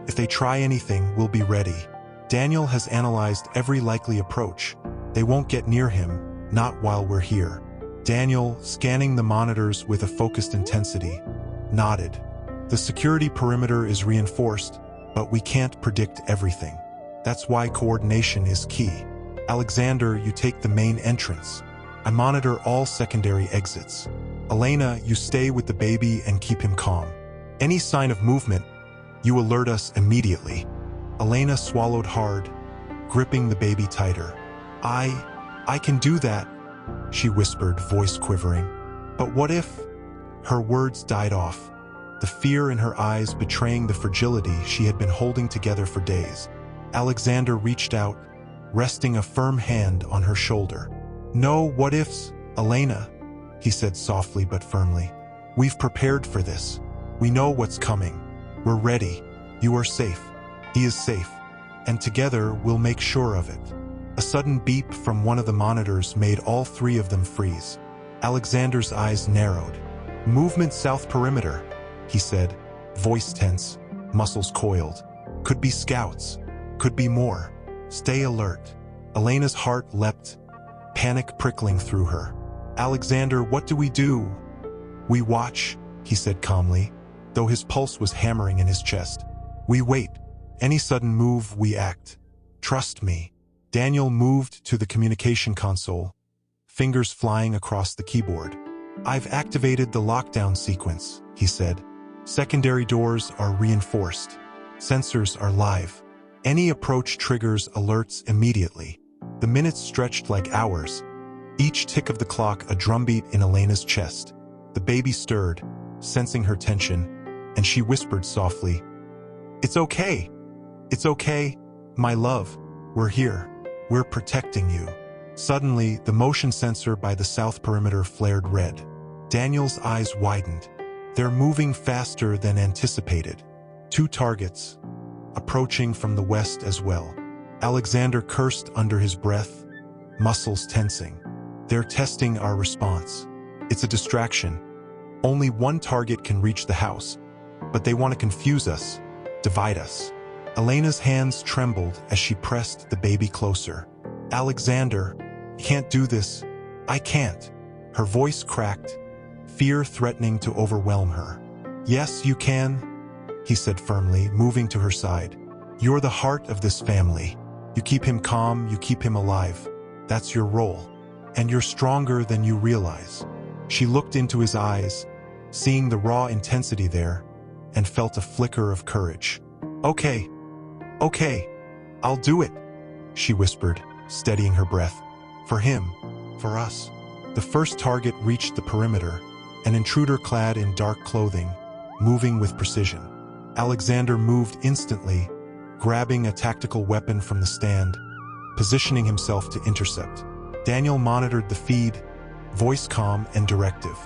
If they try anything, we'll be ready. Daniel has analyzed every likely approach. They won't get near him, not while we're here." Daniel, scanning the monitors with a focused intensity, nodded. "The security perimeter is reinforced, but we can't predict everything. That's why coordination is key. Alexander, you take the main entrance. I monitor all secondary exits. Elena, you stay with the baby and keep him calm. Any sign of movement, you alert us immediately." Elena swallowed hard, gripping the baby tighter. I can do that," she whispered, voice quivering. "But what if?" Her words died off, the fear in her eyes betraying the fragility she had been holding together for days. Alexander reached out, resting a firm hand on her shoulder. "No what ifs, Elena," he said softly but firmly. "We've prepared for this. We know what's coming. We're ready. You are safe. He is safe. And together we'll make sure of it." A sudden beep from one of the monitors made all three of them freeze. Alexander's eyes narrowed. "Movement south perimeter," he said, voice tense, muscles coiled. "Could be scouts. Could be more. Stay alert." Elena's heart leapt, panic prickling through her. "Alexander, what do we do?" "We watch," he said calmly, though his pulse was hammering in his chest. "We wait. Any sudden move, we act. Trust me." Daniel moved to the communication console, fingers flying across the keyboard. "I've activated the lockdown sequence," he said. "Secondary doors are reinforced. Sensors are live. Any approach triggers alerts immediately." The minutes stretched like hours, each tick of the clock a drumbeat in Elena's chest. The baby stirred, sensing her tension, and she whispered softly, "It's okay. It's okay, my love. We're here. We're protecting you." Suddenly, the motion sensor by the south perimeter flared red. Daniel's eyes widened. "They're moving faster than anticipated. 2 targets, approaching from the west as well." Alexander cursed under his breath, muscles tensing. "They're testing our response. It's a distraction. Only 1 target can reach the house, but they want to confuse us, divide us." Elena's hands trembled as she pressed the baby closer. "Alexander, you can't do this. I can't." Her voice cracked, fear threatening to overwhelm her. "Yes, you can," he said firmly, moving to her side. "You're the heart of this family. You keep him calm, you keep him alive. That's your role. And you're stronger than you realize." She looked into his eyes, seeing the raw intensity there, and felt a flicker of courage. Okay, I'll do it," she whispered, steadying her breath. "For him, for us." The first target reached the perimeter, an intruder clad in dark clothing, moving with precision. Alexander moved instantly, grabbing a tactical weapon from the stand, positioning himself to intercept. Daniel monitored the feed, voice calm and directive.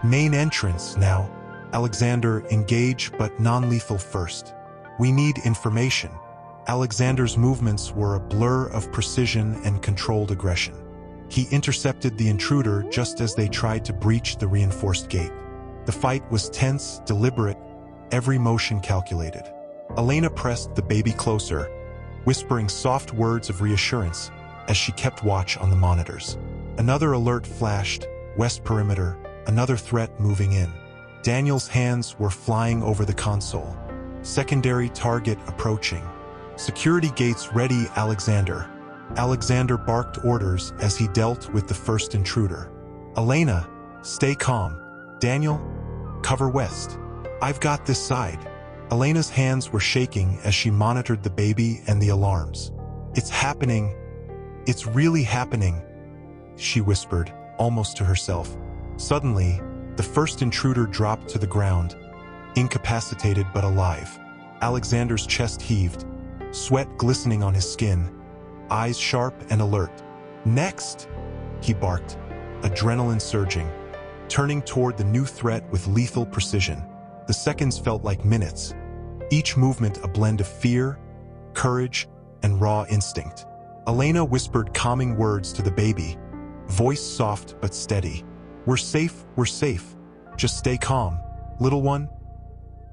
"Main entrance now. Alexander, engage but non-lethal first. We need information." Alexander's movements were a blur of precision and controlled aggression. He intercepted the intruder just as they tried to breach the reinforced gate. The fight was tense, deliberate, every motion calculated. Elena pressed the baby closer, whispering soft words of reassurance as she kept watch on the monitors. Another alert flashed, west perimeter, another threat moving in. Daniel's hands were flying over the console. Secondary target approaching. "Security gates ready, Alexander." Alexander barked orders as he dealt with the first intruder. "Elena, stay calm. Daniel, cover west. I've got this side." Elena's hands were shaking as she monitored the baby and the alarms. "It's happening. It's really happening," she whispered, almost to herself. Suddenly, The first intruder dropped to the ground, incapacitated but alive. Alexander's chest heaved, sweat glistening on his skin, eyes sharp and alert. "Next!" he barked, adrenaline surging, turning toward the new threat with lethal precision. The seconds felt like minutes, each movement a blend of fear, courage, and raw instinct. Elena whispered calming words to the baby, voice soft but steady. We're safe, just stay calm, little one."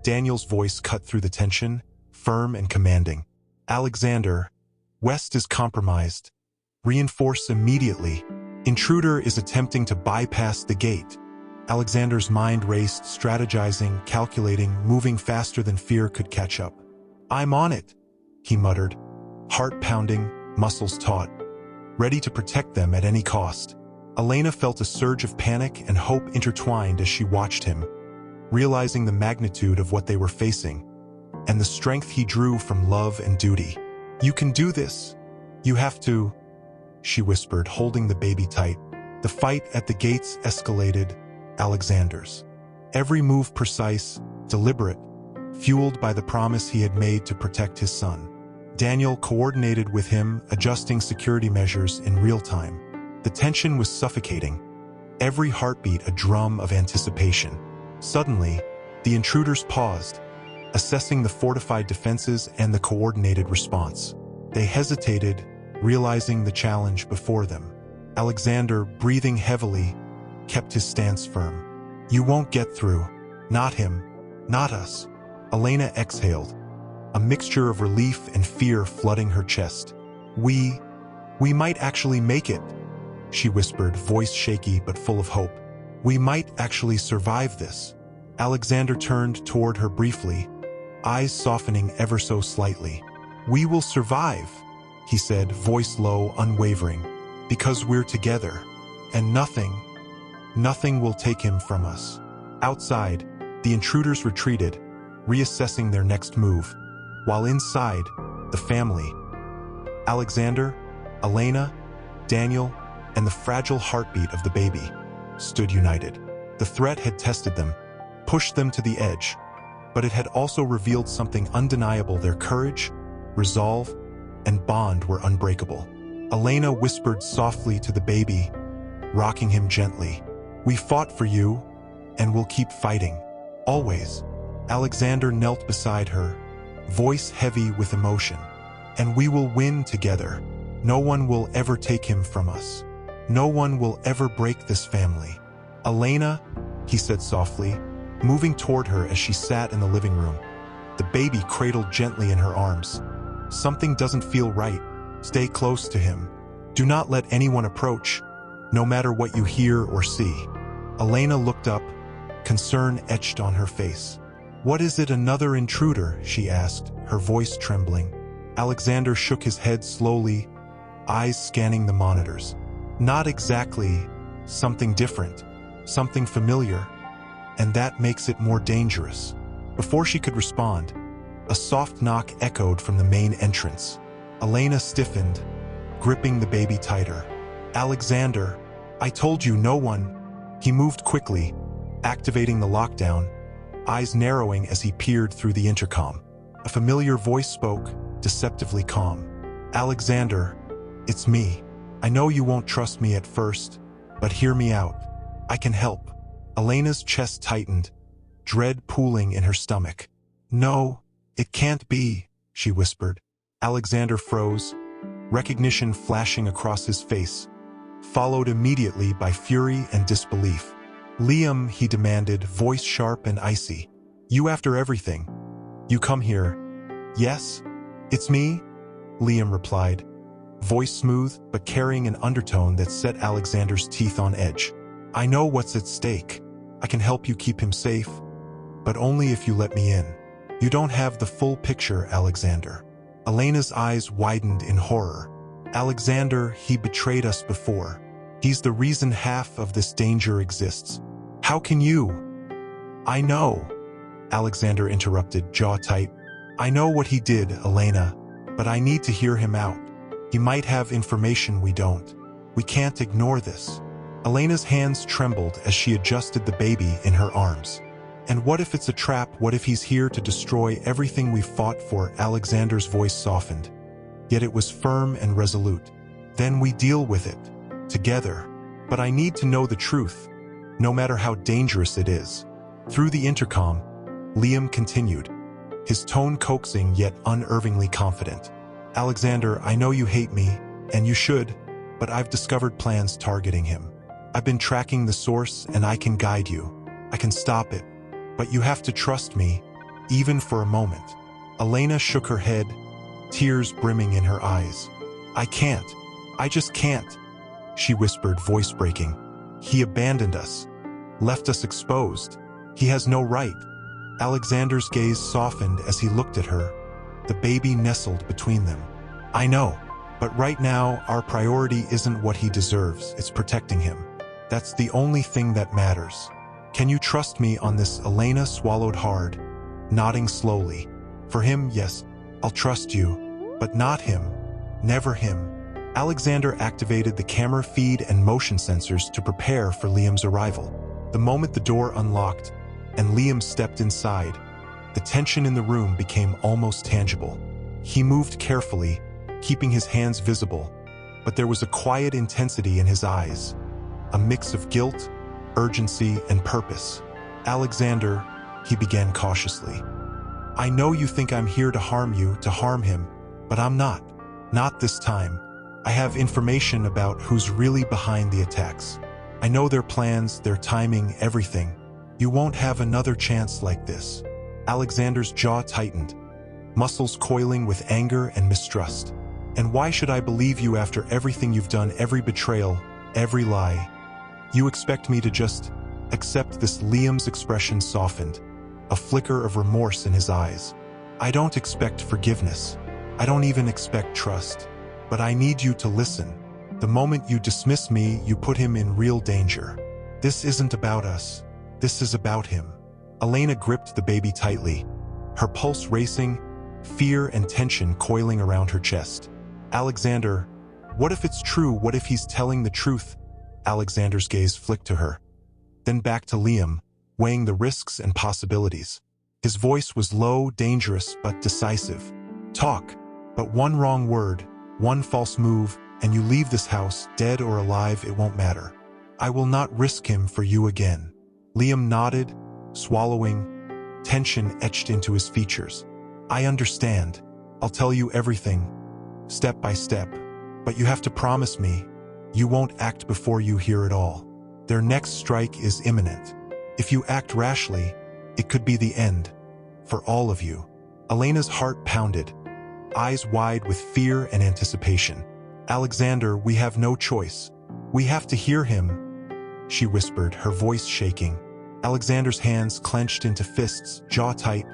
Daniel's voice cut through the tension, firm and commanding. "Alexander, West is compromised. Reinforce immediately. Intruder is attempting to bypass the gate." Alexander's mind raced, strategizing, calculating, moving faster than fear could catch up. "I'm on it," he muttered, heart pounding, muscles taut, ready to protect them at any cost. Elena felt a surge of panic and hope intertwined as she watched him, realizing the magnitude of what they were facing, and the strength he drew from love and duty. "You can do this. You have to," she whispered, holding the baby tight. The fight at the gates escalated. Alexander's every move precise, deliberate, fueled by the promise he had made to protect his son. Daniel coordinated with him, adjusting security measures in real time. The tension was suffocating, every heartbeat a drum of anticipation. Suddenly, the intruders paused, assessing the fortified defenses and the coordinated response. They hesitated, realizing the challenge before them. Alexander, breathing heavily, kept his stance firm. "You won't get through. Not him. Not us." Elena exhaled, a mixture of relief and fear flooding her chest. We might actually make it," she whispered, voice shaky but full of hope. "We might actually survive this." Alexander turned toward her briefly, eyes softening ever so slightly. "We will survive," he said, voice low, unwavering, "because we're together, and nothing will take him from us." Outside, the intruders retreated, reassessing their next move, while inside, the family, Alexander, Elena, Daniel, and the fragile heartbeat of the baby, stood united. The threat had tested them, pushed them to the edge, but it had also revealed something undeniable. Their courage, resolve, and bond were unbreakable. Elena whispered softly to the baby, rocking him gently, "We fought for you, and we'll keep fighting. Always." Alexander knelt beside her, voice heavy with emotion. "And we will win together. No one will ever take him from us. No one will ever break this family." "Elena," he said softly, moving toward her as she sat in the living room, the baby cradled gently in her arms. "Something doesn't feel right. Stay close to him. Do not let anyone approach, no matter what you hear or see." Elena looked up, concern etched on her face. "What is it, another intruder?" she asked, her voice trembling. Alexander shook his head slowly, eyes scanning the monitors. "Not exactly. Something different. Something familiar. And that makes it more dangerous." Before she could respond, a soft knock echoed from the main entrance. Elena stiffened, gripping the baby tighter. "Alexander, I told you no one." He moved quickly, activating the lockdown, eyes narrowing as he peered through the intercom. A familiar voice spoke, deceptively calm. "Alexander, it's me. I know you won't trust me at first, but hear me out. I can help." Elena's chest tightened, dread pooling in her stomach. "No, it can't be," she whispered. Alexander froze, recognition flashing across his face, followed immediately by fury and disbelief. "Liam," he demanded, voice sharp and icy. "You after everything. You come here." "Yes, it's me," Liam replied, voice smooth but carrying an undertone that set Alexander's teeth on edge. "I know what's at stake. I can help you keep him safe, but only if you let me in." "You don't have the full picture, Alexander." Elena's eyes widened in horror. "Alexander, he betrayed us before. He's the reason half of this danger exists. How can you?" "I know," Alexander interrupted, jaw tight. "I know what he did, Elena, but I need to hear him out. He might have information we don't. We can't ignore this." Elena's hands trembled as she adjusted the baby in her arms. And what if it's a trap? What if he's here to destroy everything we fought for? Alexander's voice softened, yet it was firm and resolute. Then we deal with it, together. But I need to know the truth, no matter how dangerous it is. Through the intercom, Liam continued, his tone coaxing yet unervingly confident. Alexander, I know you hate me, and you should, but I've discovered plans targeting him. I've been tracking the source, and I can guide you. I can stop it. But you have to trust me, even for a moment. Elena shook her head, tears brimming in her eyes. I can't. I just can't, she whispered, voice breaking. He abandoned us, left us exposed. He has no right. Alexander's gaze softened as he looked at her, the baby nestled between them. I know, but right now our priority isn't what he deserves, it's protecting him. That's the only thing that matters. Can you trust me on this? Elena swallowed hard, nodding slowly. For him, yes, I'll trust you, but not him. Never him. Alexander activated the camera feed and motion sensors to prepare for Liam's arrival. The moment the door unlocked and Liam stepped inside, the tension in the room became almost tangible. He moved carefully, keeping his hands visible, but there was a quiet intensity in his eyes, a mix of guilt, urgency, and purpose. Alexander, he began cautiously. I know you think I'm here to harm you, to harm him, but I'm not. Not this time. I have information about who's really behind the attacks. I know their plans, their timing, everything. You won't have another chance like this. Alexander's jaw tightened, muscles coiling with anger and mistrust. And why should I believe you after everything you've done, every betrayal, every lie? You expect me to just accept this? Liam's expression softened, a flicker of remorse in his eyes. I don't expect forgiveness. I don't even expect trust. But I need you to listen. The moment you dismiss me, you put him in real danger. This isn't about us. This is about him. Elena gripped the baby tightly, her pulse racing, fear and tension coiling around her chest. Alexander, what if it's true? What if he's telling the truth? Alexander's gaze flicked to her, then back to Liam, weighing the risks and possibilities. His voice was low, dangerous, but decisive. Talk, but one wrong word, one false move, and you leave this house, dead or alive, it won't matter. I will not risk him for you again. Liam nodded, swallowing, tension etched into his features. I understand. I'll tell you everything, step by step. But you have to promise me, you won't act before you hear it all. Their next strike is imminent. If you act rashly, it could be the end. For all of you. Elena's heart pounded, eyes wide with fear and anticipation. Alexander, we have no choice. We have to hear him, she whispered, her voice shaking. Alexander's hands clenched into fists, jaw tight,